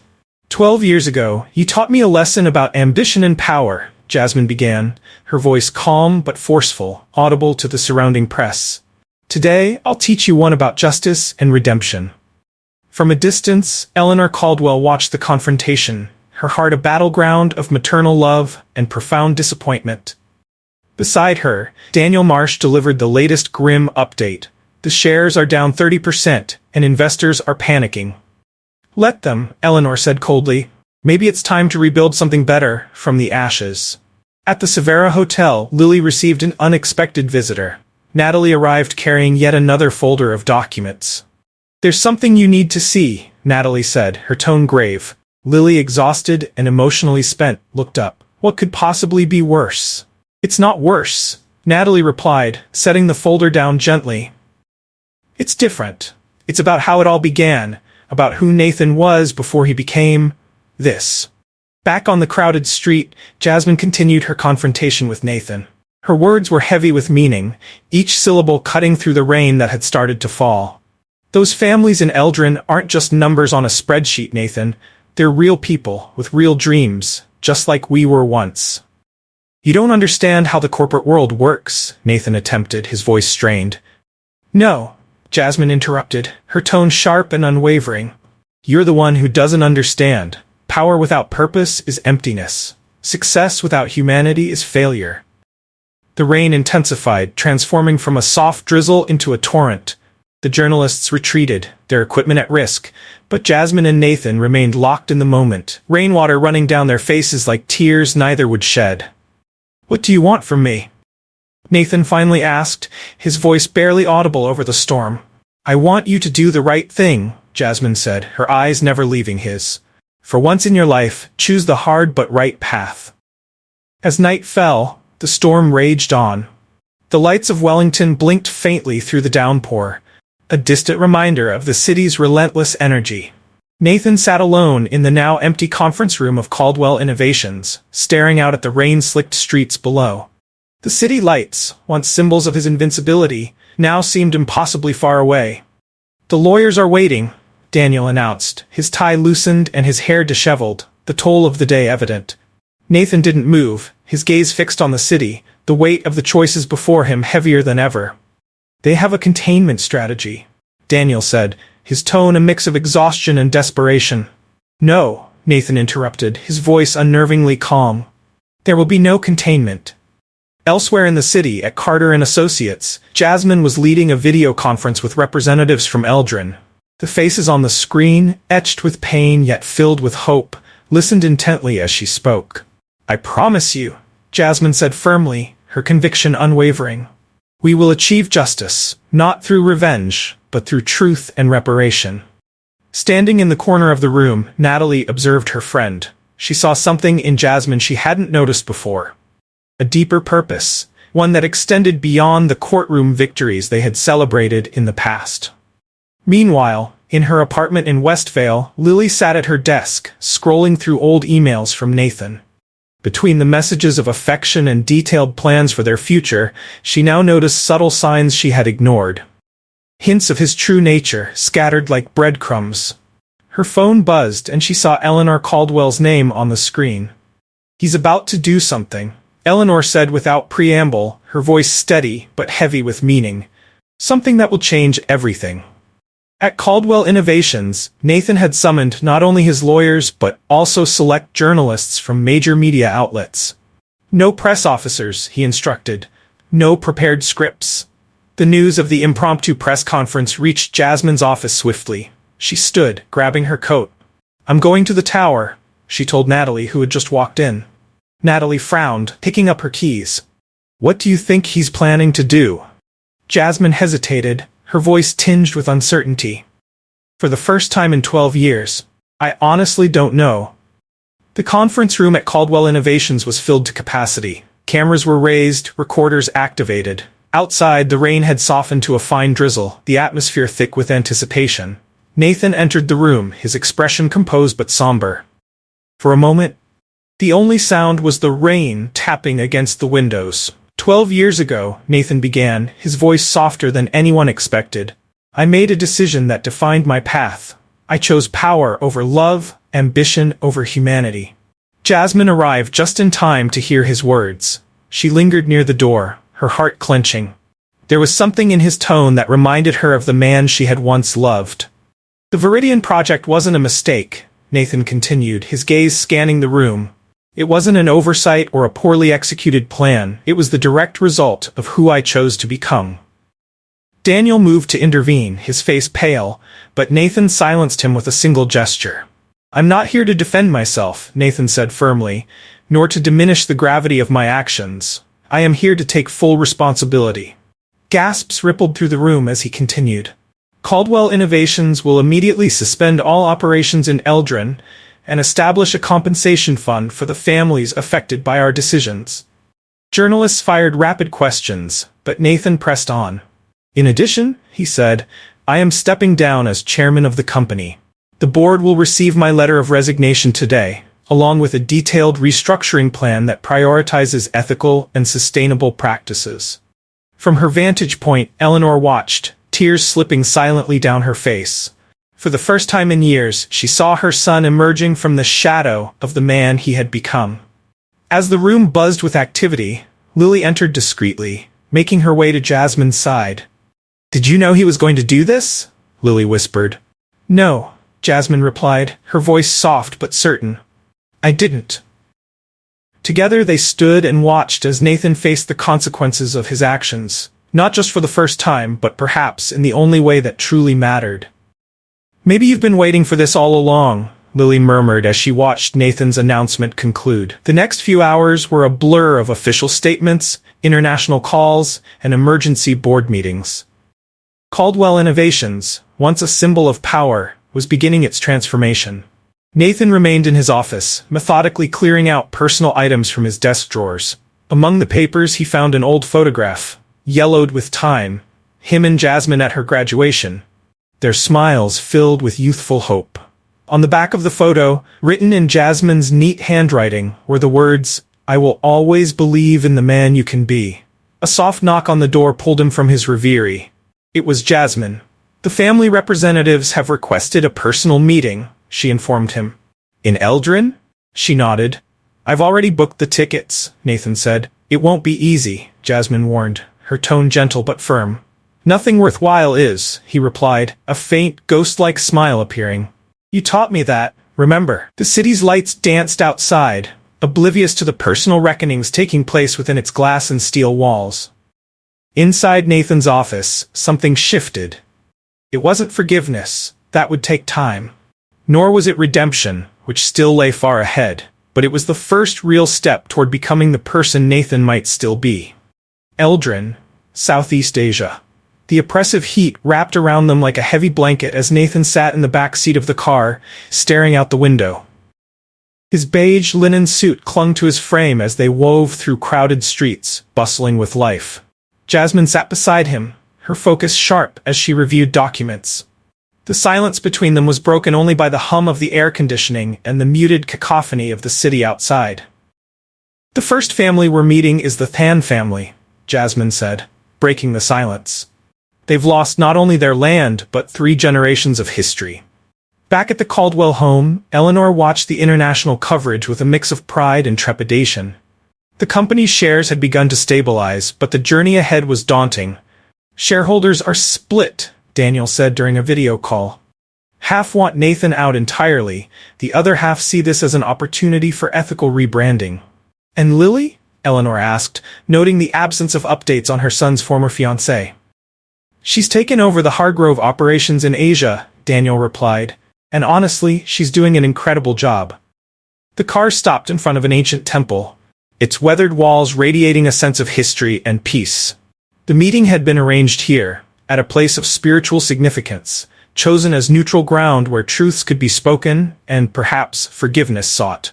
Speaker 1: 12 years ago, you taught me a lesson about ambition and power, Jasmine began, her voice calm but forceful, audible to the surrounding press. Today, I'll teach you one about justice and redemption. From a distance, Eleanor Caldwell watched the confrontation, her heart a battleground of maternal love and profound disappointment. Beside her, Daniel Marsh delivered the latest grim update. The shares are down 30%, and investors are panicking. Let them, Eleanor said coldly. Maybe it's time to rebuild something better from the ashes. At the Severa Hotel, Lily received an unexpected visitor. Natalie arrived carrying yet another folder of documents. There's something you need to see, Natalie said, her tone grave. Lily, exhausted and emotionally spent, looked up. What could possibly be worse? It's not worse, Natalie replied, setting the folder down gently. It's different. It's about how it all began, about who Nathan was before he became this. Back on the crowded street, Jasmine continued her confrontation with Nathan. Her words were heavy with meaning, each syllable cutting through the rain that had started to fall. Those families in Eldrin aren't just numbers on a spreadsheet, Nathan. They're real people with real dreams, just like we were once. You don't understand how the corporate world works, Nathan attempted, his voice strained. No, Jasmine interrupted, her tone sharp and unwavering. You're the one who doesn't understand. Power without purpose is emptiness. Success without humanity is failure. The rain intensified, transforming from a soft drizzle into a torrent. The journalists retreated, their equipment at risk, but Jasmine and Nathan remained locked in the moment, rainwater running down their faces like tears neither would shed. What do you want from me? Nathan finally asked, his voice barely audible over the storm. I want you to do the right thing, Jasmine said, her eyes never leaving his. For once in your life, choose the hard but right path. As night fell, the storm raged on. The lights of Wellington blinked faintly through the downpour, a distant reminder of the city's relentless energy. Nathan sat alone in the now empty conference room of Caldwell Innovations, staring out at the rain-slicked streets below. The city lights, once symbols of his invincibility, now seemed impossibly far away. The lawyers are waiting, Daniel announced, his tie loosened and his hair disheveled, the toll of the day evident. Nathan didn't move, his gaze fixed on the city, the weight of the choices before him heavier than ever. They have a containment strategy, Daniel said, his tone a mix of exhaustion and desperation. No, Nathan interrupted, his voice unnervingly calm. There will be no containment. Elsewhere in the city, at Carter and Associates, Jasmine was leading a video conference with representatives from Eldrin. The faces on the screen, etched with pain yet filled with hope, listened intently as she spoke. I promise you, Jasmine said firmly, her conviction unwavering. We will achieve justice, not through revenge, but through truth and reparation. Standing in the corner of the room, Natalie observed her friend. She saw something in Jasmine she hadn't noticed before. A deeper purpose, one that extended beyond the courtroom victories they had celebrated in the past. Meanwhile, in her apartment in Westvale, Lily sat at her desk, scrolling through old emails from Nathan. Between the messages of affection and detailed plans for their future, she now noticed subtle signs she had ignored. Hints of his true nature, scattered like breadcrumbs. Her phone buzzed and she saw Eleanor Caldwell's name on the screen. He's about to do something, Eleanor said without preamble, her voice steady but heavy with meaning. Something that will change everything. At Caldwell Innovations, Nathan had summoned not only his lawyers but also select journalists from major media outlets. No press officers, he instructed. No prepared scripts. The news of the impromptu press conference reached Jasmine's office swiftly. She stood, grabbing her coat. I'm going to the tower, she told Natalie, who had just walked in. Natalie frowned, picking up her keys. What do you think he's planning to do? Jasmine hesitated, her voice tinged with uncertainty. For the first time in 12 years, I honestly don't know. The conference room at Caldwell Innovations was filled to capacity. Cameras were raised, recorders activated. Outside, the rain had softened to a fine drizzle, the atmosphere thick with anticipation. Nathan entered the room, his expression composed but somber. For a moment, the only sound was the rain tapping against the windows. 12 years ago, Nathan began, his voice softer than anyone expected. I made a decision that defined my path. I chose power over love, ambition over humanity. Jasmine arrived just in time to hear his words. She lingered near the door, her heart clenching. There was something in his tone that reminded her of the man she had once loved. The Viridian Project wasn't a mistake, Nathan continued, his gaze scanning the room. It wasn't an oversight or a poorly executed plan, it was the direct result of who I chose to become. Daniel moved to intervene, his face pale, but Nathan silenced him with a single gesture. I'm not here to defend myself, Nathan said firmly, nor to diminish the gravity of my actions. I am here to take full responsibility. Gasps rippled through the room as he continued. Caldwell Innovations will immediately suspend all operations in Eldrin and establish a compensation fund for the families affected by our decisions. Journalists fired rapid questions, but Nathan pressed on. In addition, he said, I am stepping down as chairman of the company. The board will receive my letter of resignation today, along with a detailed restructuring plan that prioritizes ethical and sustainable practices. From her vantage point, Eleanor watched, tears slipping silently down her face. For the first time in years, she saw her son emerging from the shadow of the man he had become. As the room buzzed with activity, Lily entered discreetly, making her way to Jasmine's side. Did you know he was going to do this? Lily whispered. No, Jasmine replied, her voice soft but certain. I didn't. Together they stood and watched as Nathan faced the consequences of his actions, not just for the first time, but perhaps in the only way that truly mattered. Maybe you've been waiting for this all along, Lily murmured as she watched Nathan's announcement conclude. The next few hours were a blur of official statements, international calls, and emergency board meetings. Caldwell Innovations, once a symbol of power, was beginning its transformation. Nathan remained in his office, methodically clearing out personal items from his desk drawers. Among the papers he found an old photograph, yellowed with time, him and Jasmine at her graduation, their smiles filled with youthful hope. On the back of the photo, written in Jasmine's neat handwriting, were the words, I will always believe in the man you can be. A soft knock on the door pulled him from his reverie. It was Jasmine. The family representatives have requested a personal meeting, she informed him. In Eldrin? She nodded. I've already booked the tickets, Nathan said. It won't be easy, Jasmine warned, her tone gentle but firm. Nothing worthwhile is, he replied, a faint, ghost-like smile appearing. You taught me that, remember. The city's lights danced outside, oblivious to the personal reckonings taking place within its glass and steel walls. Inside Nathan's office, something shifted. It wasn't forgiveness, that would take time. Nor was it redemption, which still lay far ahead, but it was the first real step toward becoming the person Nathan might still be. Eldrin, Southeast Asia. The oppressive heat wrapped around them like a heavy blanket as Nathan sat in the back seat of the car, staring out the window. His beige linen suit clung to his frame as they wove through crowded streets, bustling with life. Jasmine sat beside him, her focus sharp as she reviewed documents. The silence between them was broken only by the hum of the air conditioning and the muted cacophony of the city outside. The first family we're meeting is the Than family, Jasmine said, breaking the silence. They've lost not only their land, but 3 generations of history. Back at the Caldwell home, Eleanor watched the international coverage with a mix of pride and trepidation. The company's shares had begun to stabilize, but the journey ahead was daunting. Shareholders are split, Daniel said during a video call. Half want Nathan out entirely, the other half see this as an opportunity for ethical rebranding. And Lily? Eleanor asked, noting the absence of updates on her son's former fiancé. She's taken over the Hargrove operations in Asia, Daniel replied, and honestly, she's doing an incredible job. The car stopped in front of an ancient temple, its weathered walls radiating a sense of history and peace. The meeting had been arranged here, at a place of spiritual significance, chosen as neutral ground where truths could be spoken and perhaps forgiveness sought.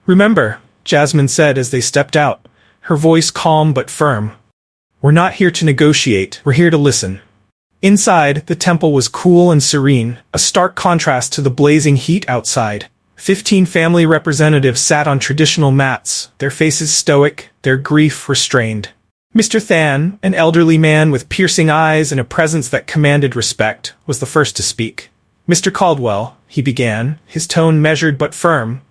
Speaker 1: Remember, Jasmine said as they stepped out, her voice calm but firm. We're not here to negotiate, we're here to listen. Inside, the temple was cool and serene, a stark contrast to the blazing heat outside. 15 family representatives sat on traditional mats, their faces stoic, their grief restrained. Mr. Than, an elderly man with piercing eyes and a presence that commanded respect, was the first to speak. "Mr. Caldwell," he began, his tone measured but firm,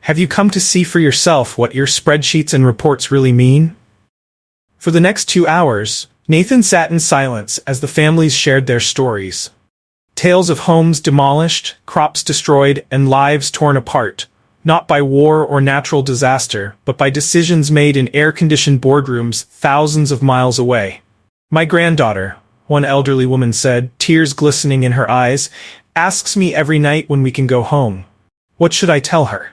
Speaker 1: "have you come to see for yourself what your spreadsheets and reports really mean?" For the next 2 hours, Nathan sat in silence as the families shared their stories. Tales of homes demolished, crops destroyed, and lives torn apart, not by war or natural disaster, but by decisions made in air-conditioned boardrooms thousands of miles away. "My granddaughter," one elderly woman said, tears glistening in her eyes, "asks me every night when we can go home. What should I tell her?"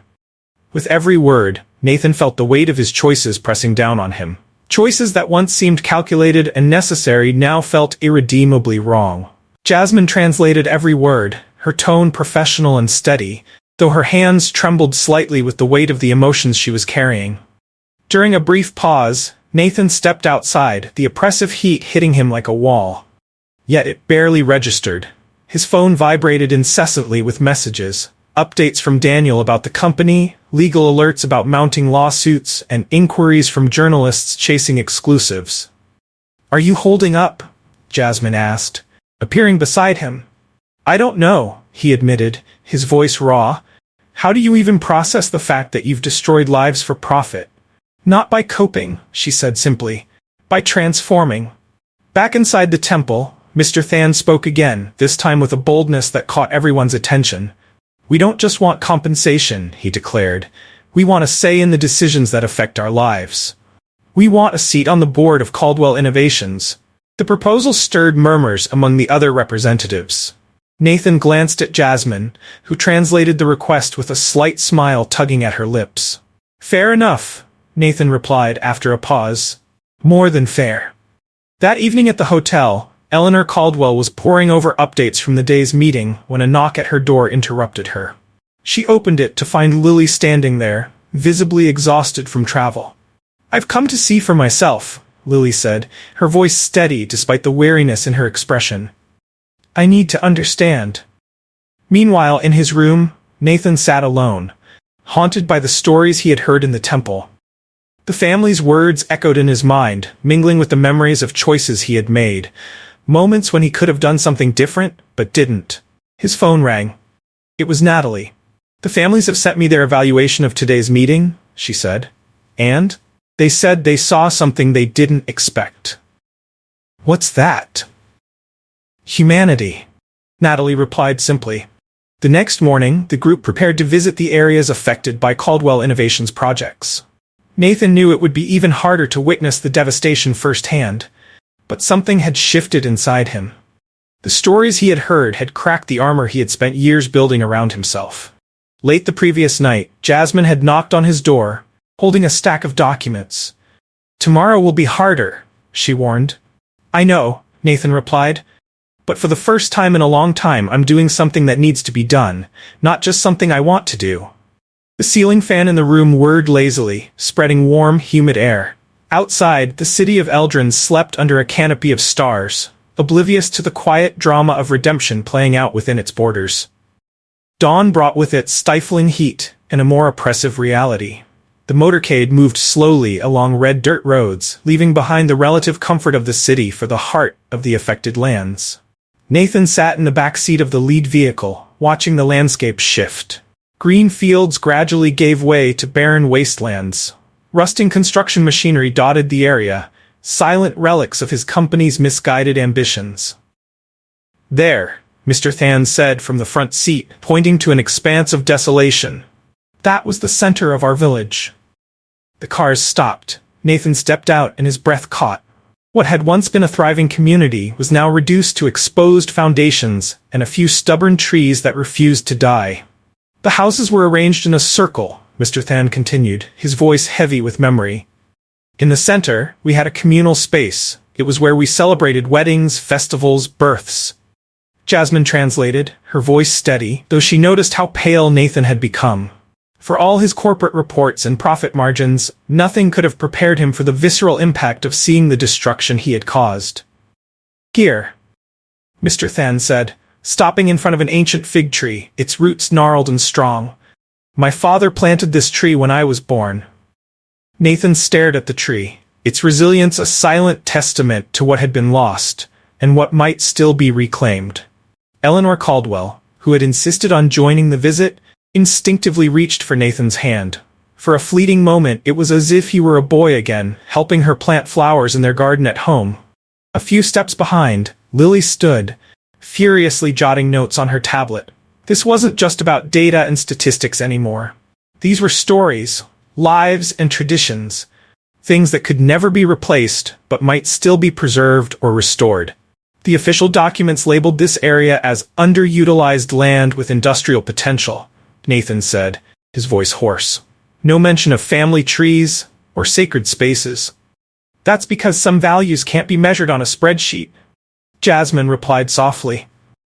Speaker 1: With every word, Nathan felt the weight of his choices pressing down on him. Choices that once seemed calculated and necessary now felt irredeemably wrong. Jasmine translated every word, her tone professional and steady, though her hands trembled slightly with the weight of the emotions she was carrying. During a brief pause, Nathan stepped outside, the oppressive heat hitting him like a wall. Yet it barely registered. His phone vibrated incessantly with messages, updates from Daniel about the company, legal alerts about mounting lawsuits, and inquiries from journalists chasing exclusives. "Are you holding up?" Jasmine asked, appearing beside him. "I don't know," he admitted, his voice raw. "How do you even process the fact that you've destroyed lives for profit?" "Not by coping," she said simply. "By transforming." Back inside the temple, Mr. Than spoke again, this time with a boldness that caught everyone's attention. "We don't just want compensation," he declared. "We want a say in the decisions that affect our lives. We want a seat on the board of Caldwell Innovations." The proposal stirred murmurs among the other representatives. Nathan glanced at Jasmine, who translated the request with a slight smile tugging at her lips. "Fair enough," Nathan replied after a pause. "More than fair." That evening at the hotel, Eleanor Caldwell was poring over updates from the day's meeting when a knock at her door interrupted her. She opened it to find Lily standing there, visibly exhausted from travel. "I've come to see for myself," Lily said, her voice steady despite the weariness in her expression. "I need to understand." Meanwhile, in his room, Nathan sat alone, haunted by the stories he had heard in the temple. The family's words echoed in his mind, mingling with the memories of choices he had made, moments when he could have done something different, but didn't. His phone rang. It was Natalie. "The families have sent me their evaluation of today's meeting," she said. "And they said they saw something they didn't expect." "What's that?" "Humanity," Natalie replied simply. The next morning, the group prepared to visit the areas affected by Caldwell Innovations projects. Nathan knew it would be even harder to witness the devastation firsthand, but something had shifted inside him. The stories he had heard had cracked the armor he had spent years building around himself. Late the previous night, Jasmine had knocked on his door, holding a stack of documents. "Tomorrow will be harder," she warned. "I know," Nathan replied. "But for the first time in a long time I'm doing something that needs to be done, not just something I want to do." The ceiling fan in the room whirred lazily, spreading warm, humid air. Outside, the city of Eldrin slept under a canopy of stars, oblivious to the quiet drama of redemption playing out within its borders. Dawn brought with it stifling heat and a more oppressive reality. The motorcade moved slowly along red dirt roads, leaving behind the relative comfort of the city for the heart of the affected lands. Nathan sat in the back seat of the lead vehicle, watching the landscape shift. Green fields gradually gave way to barren wastelands. Rusting construction machinery dotted the area, silent relics of his company's misguided ambitions. "There," Mr. Than said from the front seat, pointing to an expanse of desolation. "That was the center of our village." The cars stopped. Nathan stepped out and his breath caught. What had once been a thriving community was now reduced to exposed foundations and a few stubborn trees that refused to die. "The houses were arranged in a circle," Mr. Than continued, his voice heavy with memory. "In the center, we had a communal space. It was where we celebrated weddings, festivals, births." Jasmine translated, her voice steady, though she noticed how pale Nathan had become. For all his corporate reports and profit margins, nothing could have prepared him for the visceral impact of seeing the destruction he had caused. "Here," Mr. Than said, stopping in front of an ancient fig tree, its roots gnarled and strong. "My father planted this tree when I was born." Nathan stared at the tree, its resilience a silent testament to what had been lost, and what might still be reclaimed. Eleanor Caldwell, who had insisted on joining the visit, instinctively reached for Nathan's hand. For a fleeting moment it was as if he were a boy again, helping her plant flowers in their garden at home. A few steps behind, Lily stood, furiously jotting notes on her tablet. This wasn't just about data and statistics anymore. These were stories, lives and traditions, things that could never be replaced but might still be preserved or restored. The official documents labeled this area as underutilized land with industrial potential, Nathan said, his voice hoarse. No mention of family trees or sacred spaces. "That's because some values can't be measured on a spreadsheet," Jasmine replied softly.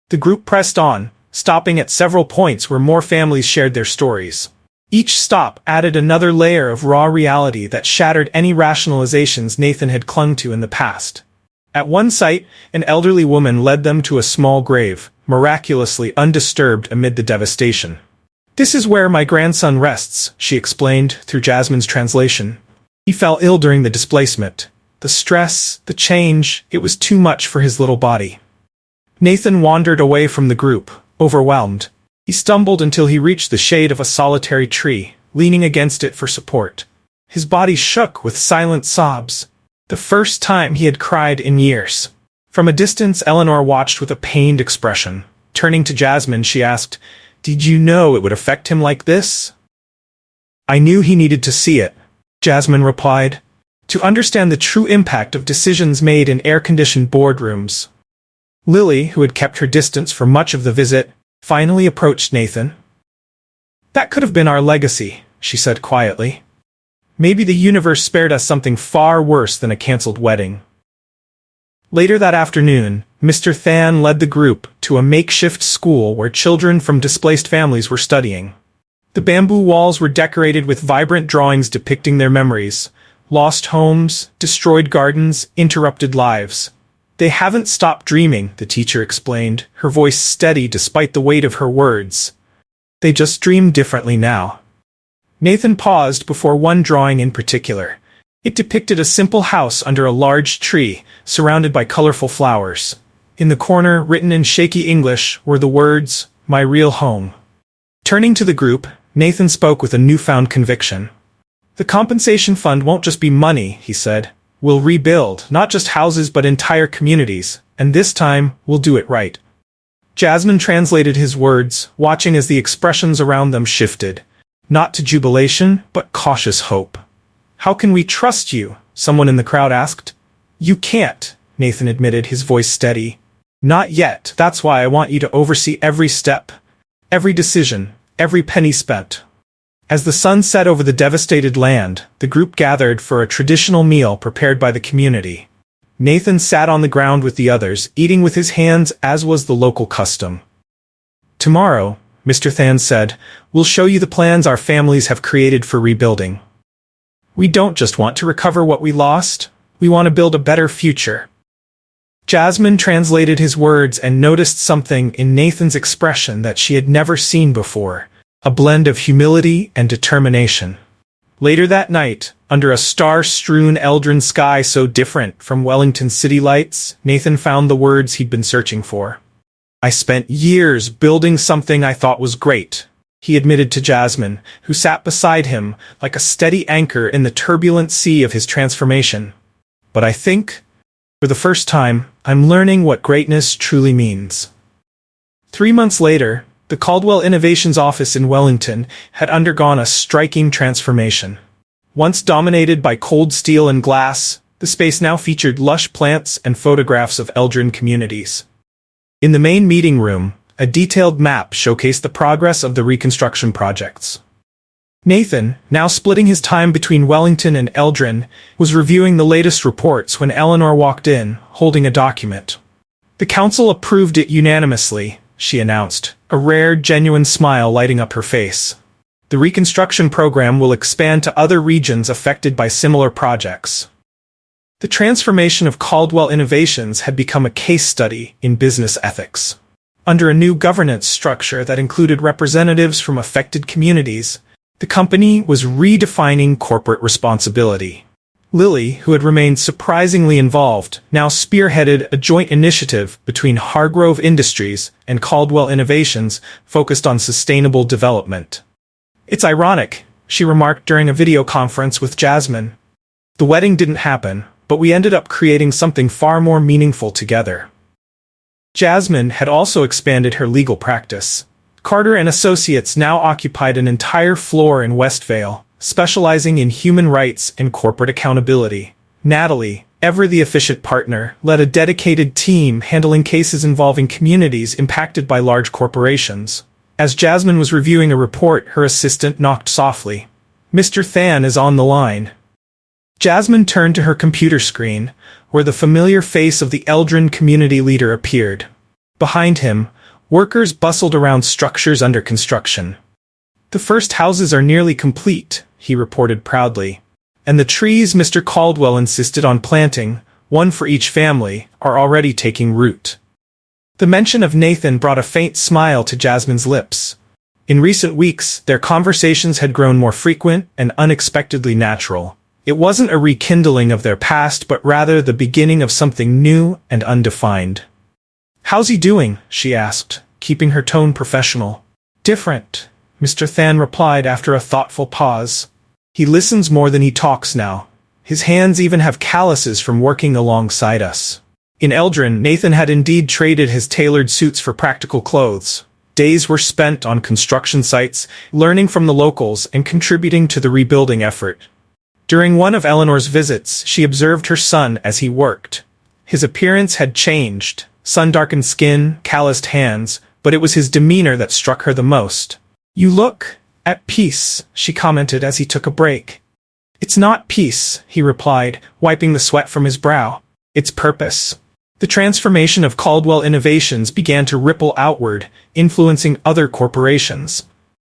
Speaker 1: The group pressed on, stopping at several points where more families shared their stories. Each stop added another layer of raw reality that shattered any rationalizations Nathan had clung to in the past. At one site, an elderly woman led them to a small grave, miraculously undisturbed amid the devastation. "This is where my grandson rests," she explained through Jasmine's translation. "He fell ill during the displacement. The stress, the change, it was too much for his little body." Nathan wandered away from the group, overwhelmed. He stumbled until he reached the shade of a solitary tree, leaning against it for support. His body shook with silent sobs. The first time he had cried in years. From a distance, Eleanor watched with a pained expression. Turning to Jasmine, she asked, "Did you know it would affect him like this?" "I knew he needed to see it," Jasmine replied, "to understand the true impact of decisions made in air-conditioned boardrooms." Lily, who had kept her distance for much of the visit, finally approached Nathan. "That could have been our legacy," she said quietly. "Maybe the universe spared us something far worse than a cancelled wedding." Later that afternoon, Mr. Than led the group to a makeshift school where children from displaced families were studying. The bamboo walls were decorated with vibrant drawings depicting their memories: lost homes, destroyed gardens, interrupted lives. "They haven't stopped dreaming," the teacher explained, her voice steady despite the weight of her words. "They just dream differently now." Nathan paused before one drawing in particular. It depicted a simple house under a large tree, surrounded by colorful flowers. In the corner, written in shaky English, were the words, "My real home." Turning to the group, Nathan spoke with a newfound conviction. "The compensation fund won't just be money," he said. "We'll rebuild, not just houses but entire communities, and this time, we'll do it right." Jasmine translated his words, watching as the expressions around them shifted. Not to jubilation, but cautious hope. "How can we trust you?" someone in the crowd asked. "You can't," Nathan admitted, his voice steady. "Not yet. That's why I want you to oversee every step, every decision, every penny spent." As the sun set over the devastated land, the group gathered for a traditional meal prepared by the community. Nathan sat on the ground with the others, eating with his hands as was the local custom. "Tomorrow," Mr. Than said, "we'll show you the plans our families have created for rebuilding. We don't just want to recover what we lost, we want to build a better future." Jasmine translated his words and noticed something in Nathan's expression that she had never seen before, a blend of humility and determination. Later that night, under a star-strewn Eldrin sky so different from Wellington's city lights, Nathan found the words he'd been searching for. "I spent years building something I thought was great," he admitted to Jasmine, who sat beside him like a steady anchor in the turbulent sea of his transformation. "But I think, for the first time, I'm learning what greatness truly means." 3 months later, the Caldwell Innovations office in Wellington had undergone a striking transformation. Once dominated by cold steel and glass, the space now featured lush plants and photographs of Eldrin communities. In the main meeting room, a detailed map showcased the progress of the reconstruction projects. Nathan, now splitting his time between Wellington and Eldrin, was reviewing the latest reports when Eleanor walked in, holding a document. "The council approved it unanimously," she announced, a rare, genuine smile lighting up her face. The reconstruction program will expand to other regions affected by similar projects. The transformation of Caldwell Innovations had become a case study in business ethics. Under a new governance structure that included representatives from affected communities, the company was redefining corporate responsibility. Lily, who had remained surprisingly involved, now spearheaded a joint initiative between Hargrove Industries and Caldwell Innovations focused on sustainable development. "It's ironic," she remarked during a video conference with Jasmine. "The wedding didn't happen, but we ended up creating something far more meaningful together." Jasmine had also expanded her legal practice. Carter and Associates now occupied an entire floor in Westvale, specializing in human rights and corporate accountability. Natalie, ever the efficient partner, led a dedicated team handling cases involving communities impacted by large corporations. As Jasmine was reviewing a report, her assistant knocked softly. "Mr. Than is on the line." Jasmine turned to her computer screen, where the familiar face of the Eldrin community leader appeared. Behind him, workers bustled around structures under construction. "The first houses are nearly complete," he reported proudly. "And the trees Mr. Caldwell insisted on planting, one for each family, are already taking root." The mention of Nathan brought a faint smile to Jasmine's lips. In recent weeks, their conversations had grown more frequent and unexpectedly natural. It wasn't a rekindling of their past, but rather the beginning of something new and undefined. "How's he doing?" she asked, keeping her tone professional. "Different," Mr. Than replied after a thoughtful pause. "He listens more than he talks now. His hands even have calluses from working alongside us." In Eldrin, Nathan had indeed traded his tailored suits for practical clothes. Days were spent on construction sites, learning from the locals and contributing to the rebuilding effort. During one of Eleanor's visits, she observed her son as he worked. His appearance had changed, sun-darkened skin, calloused hands, but it was his demeanor that struck her the most. "You look at peace," she commented as he took a break. "It's not peace," he replied, wiping the sweat from his brow. "It's purpose." The transformation of Caldwell Innovations began to ripple outward, influencing other corporations.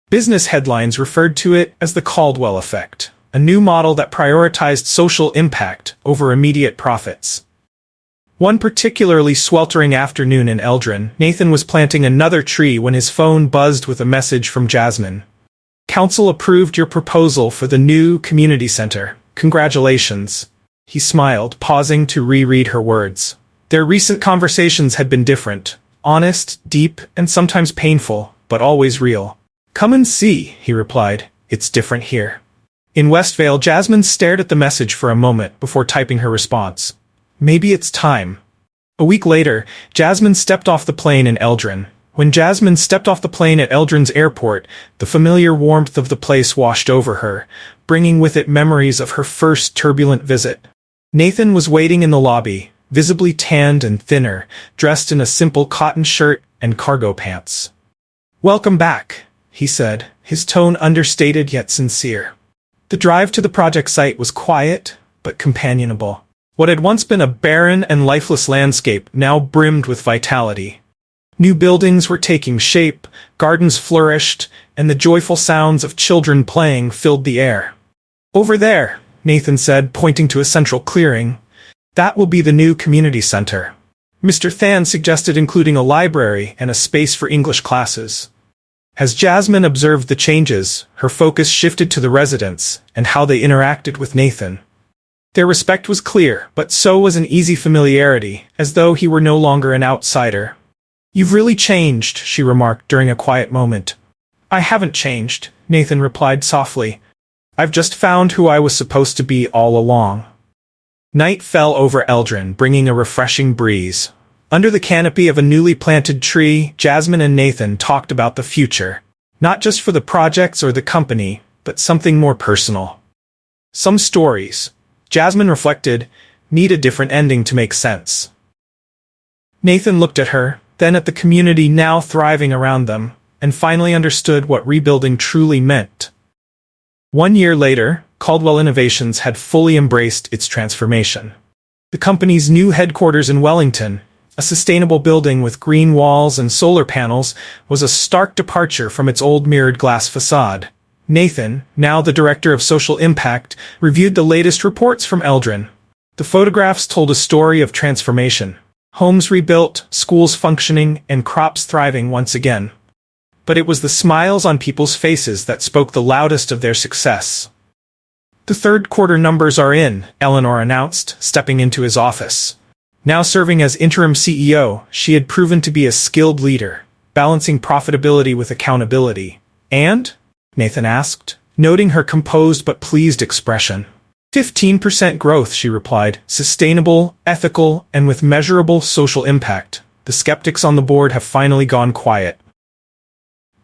Speaker 1: Business headlines referred to it as the Caldwell effect, a new model that prioritized social impact over immediate profits. One particularly sweltering afternoon in Eldrin, Nathan was planting another tree when his phone buzzed with a message from Jasmine. "Council approved your proposal for the new community center. Congratulations." He smiled, pausing to reread her words. Their recent conversations had been different, honest, deep, and sometimes painful, but always real. "Come and see," he replied. "It's different here." In Westvale, Jasmine stared at the message for a moment before typing her response. "Maybe it's time." A week later, Jasmine stepped off the plane in Eldrin. When Jasmine stepped off the plane at Eldrin's airport, the familiar warmth of the place washed over her, bringing with it memories of her first turbulent visit. Nathan was waiting in the lobby, visibly tanned and thinner, dressed in a simple cotton shirt and cargo pants. "Welcome back," he said, his tone understated yet sincere. The drive to the project site was quiet, but companionable. What had once been a barren and lifeless landscape now brimmed with vitality. New buildings were taking shape, gardens flourished, and the joyful sounds of children playing filled the air. "Over there," Nathan said, pointing to a central clearing. "That will be the new community center." Mr. Than suggested including a library and a space for English classes. As Jasmine observed the changes, her focus shifted to the residents and how they interacted with Nathan. Their respect was clear, but so was an easy familiarity, as though he were no longer an outsider. "You've really changed," she remarked during a quiet moment. "I haven't changed," Nathan replied softly. "I've just found who I was supposed to be all along." Night fell over Eldrin, bringing a refreshing breeze. Under the canopy of a newly planted tree, Jasmine and Nathan talked about the future. Not just for the projects or the company, but something more personal. Some stories, Jasmine reflected, need a different ending to make sense. Nathan looked at her, then at the community now thriving around them, and finally understood what rebuilding truly meant. 1 year later, Caldwell Innovations had fully embraced its transformation. The company's new headquarters in Wellington, a sustainable building with green walls and solar panels, was a stark departure from its old mirrored glass facade. Nathan, now the director of social impact, reviewed the latest reports from Eldrin. The photographs told a story of transformation. Homes rebuilt, schools functioning, and crops thriving once again. But it was the smiles on people's faces that spoke the loudest of their success. The third quarter numbers are in, Eleanor announced, stepping into his office. Now serving as interim CEO, she had proven to be a skilled leader, balancing profitability with accountability. And? Nathan asked, noting her composed but pleased expression. 15% growth, she replied, sustainable, ethical, and with measurable social impact. The skeptics on the board have finally gone quiet.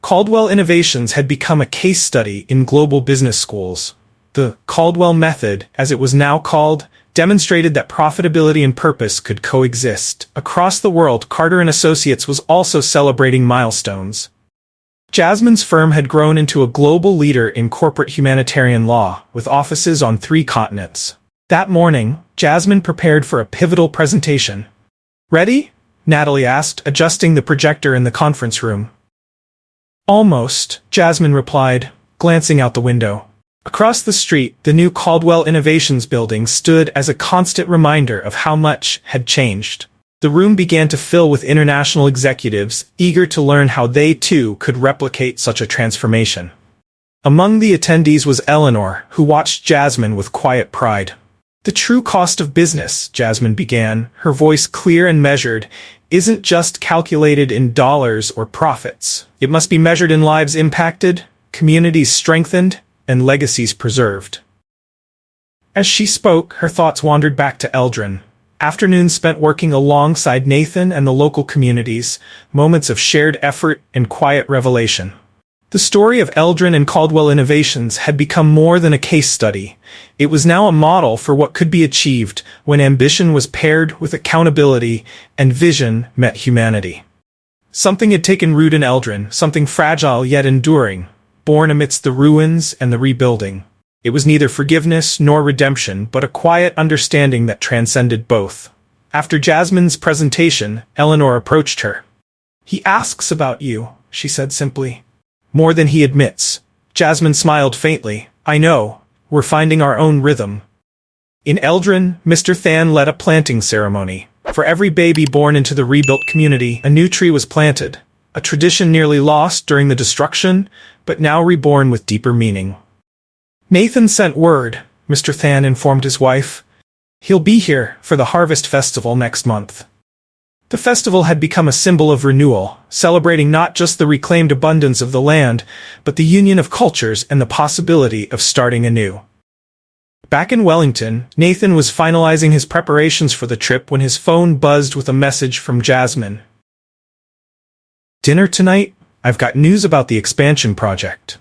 Speaker 1: Caldwell Innovations had become a case study in global business schools. The Caldwell method, as it was now called, demonstrated that profitability and purpose could coexist. Across the world, Carter & Associates was also celebrating milestones. Jasmine's firm had grown into a global leader in corporate humanitarian law, with offices on 3 continents. That morning, Jasmine prepared for a pivotal presentation. "Ready?" Natalie asked, adjusting the projector in the conference room. "Almost," Jasmine replied, glancing out the window. Across the street, the new Caldwell Innovations building stood as a constant reminder of how much had changed. The room began to fill with international executives, eager to learn how they too could replicate such a transformation. Among the attendees was Eleanor, who watched Jasmine with quiet pride. "The true cost of business," Jasmine began, her voice clear and measured, "isn't just calculated in dollars or profits. It must be measured in lives impacted, communities strengthened, and legacies preserved." As she spoke, her thoughts wandered back to Eldrin. Afternoons spent working alongside Nathan and the local communities, moments of shared effort and quiet revelation. The story of Eldrin and Caldwell Innovations had become more than a case study. It was now a model for what could be achieved when ambition was paired with accountability and vision met humanity. Something had taken root in Eldrin, something fragile yet enduring, born amidst the ruins and the rebuilding. It was neither forgiveness nor redemption, but a quiet understanding that transcended both. After Jasmine's presentation, Eleanor approached her. "He asks about you," she said simply. "More than he admits." Jasmine smiled faintly. "I know. We're finding our own rhythm." In Eldrin, Mr. Than led a planting ceremony. For every baby born into the rebuilt community, a new tree was planted. A tradition nearly lost during the destruction, but now reborn with deeper meaning. "Nathan sent word," Mr. Than informed his wife. "He'll be here for the Harvest Festival next month." The festival had become a symbol of renewal, celebrating not just the reclaimed abundance of the land, but the union of cultures and the possibility of starting anew. Back in Wellington, Nathan was finalizing his preparations for the trip when his phone buzzed with a message from Jasmine. "Dinner tonight? I've got news about the expansion project."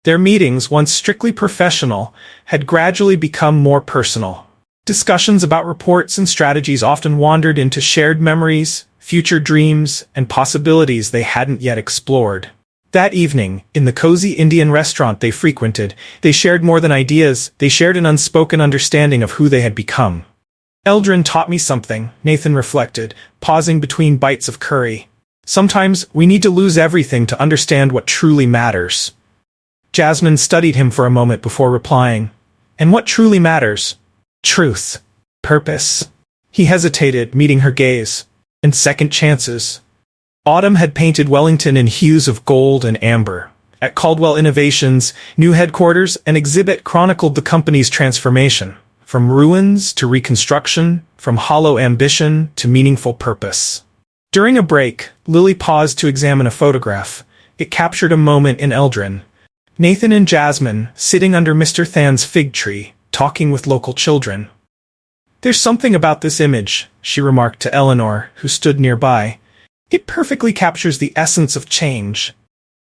Speaker 1: Their meetings, once strictly professional, had gradually become more personal. Discussions about reports and strategies often wandered into shared memories, future dreams, and possibilities they hadn't yet explored. That evening, in the cozy Indian restaurant they frequented, they shared more than ideas, they shared an unspoken understanding of who they had become. "Eldrin taught me something," Nathan reflected, pausing between bites of curry. "Sometimes we need to lose everything to understand what truly matters." Jasmine studied him for a moment before replying. "And what truly matters?" "Truth. Purpose." He hesitated, meeting her gaze. "And second chances." Autumn had painted Wellington in hues of gold and amber. At Caldwell Innovations, new headquarters and exhibit chronicled the company's transformation. From ruins to reconstruction, from hollow ambition to meaningful purpose. During a break, Lily paused to examine a photograph. It captured a moment in Eldrin. Nathan and Jasmine, sitting under Mr. Than's fig tree, talking with local children. "There's something about this image," she remarked to Eleanor, who stood nearby. "It perfectly captures the essence of change."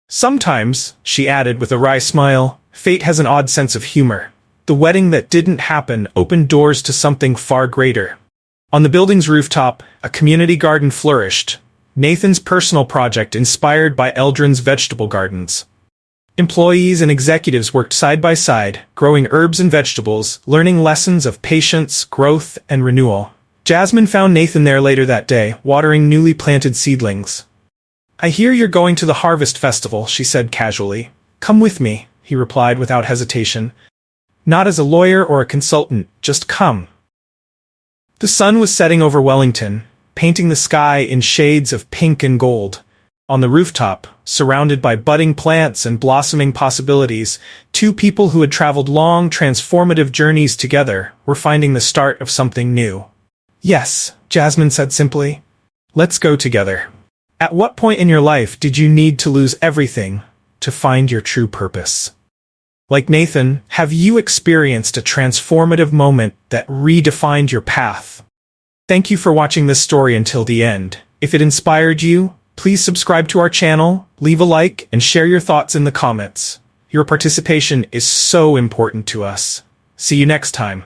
Speaker 1: "Sometimes," she added with a wry smile, "fate has an odd sense of humor. The wedding that didn't happen opened doors to something far greater." On the building's rooftop, a community garden flourished, Nathan's personal project inspired by Eldrin's vegetable gardens. Employees and executives worked side by side, growing herbs and vegetables, learning lessons of patience, growth, and renewal. Jasmine found Nathan there later that day, watering newly planted seedlings. "I hear you're going to the Harvest Festival," she said casually. Come with me, he replied without hesitation. Not as a lawyer or a consultant, just come. The sun was setting over Wellington, painting the sky in shades of pink and gold. On the rooftop, surrounded by budding plants and blossoming possibilities, two people who had traveled long, transformative journeys together were finding the start of something new. Yes, Jasmine said simply. Let's go together. At what point in your life did you need to lose everything to find your true purpose? Like Nathan, have you experienced a transformative moment that redefined your path? Thank you for watching this story until the end. If it inspired you, please subscribe to our channel, leave a like, and share your thoughts in the comments. Your participation is so important to us. See you next time.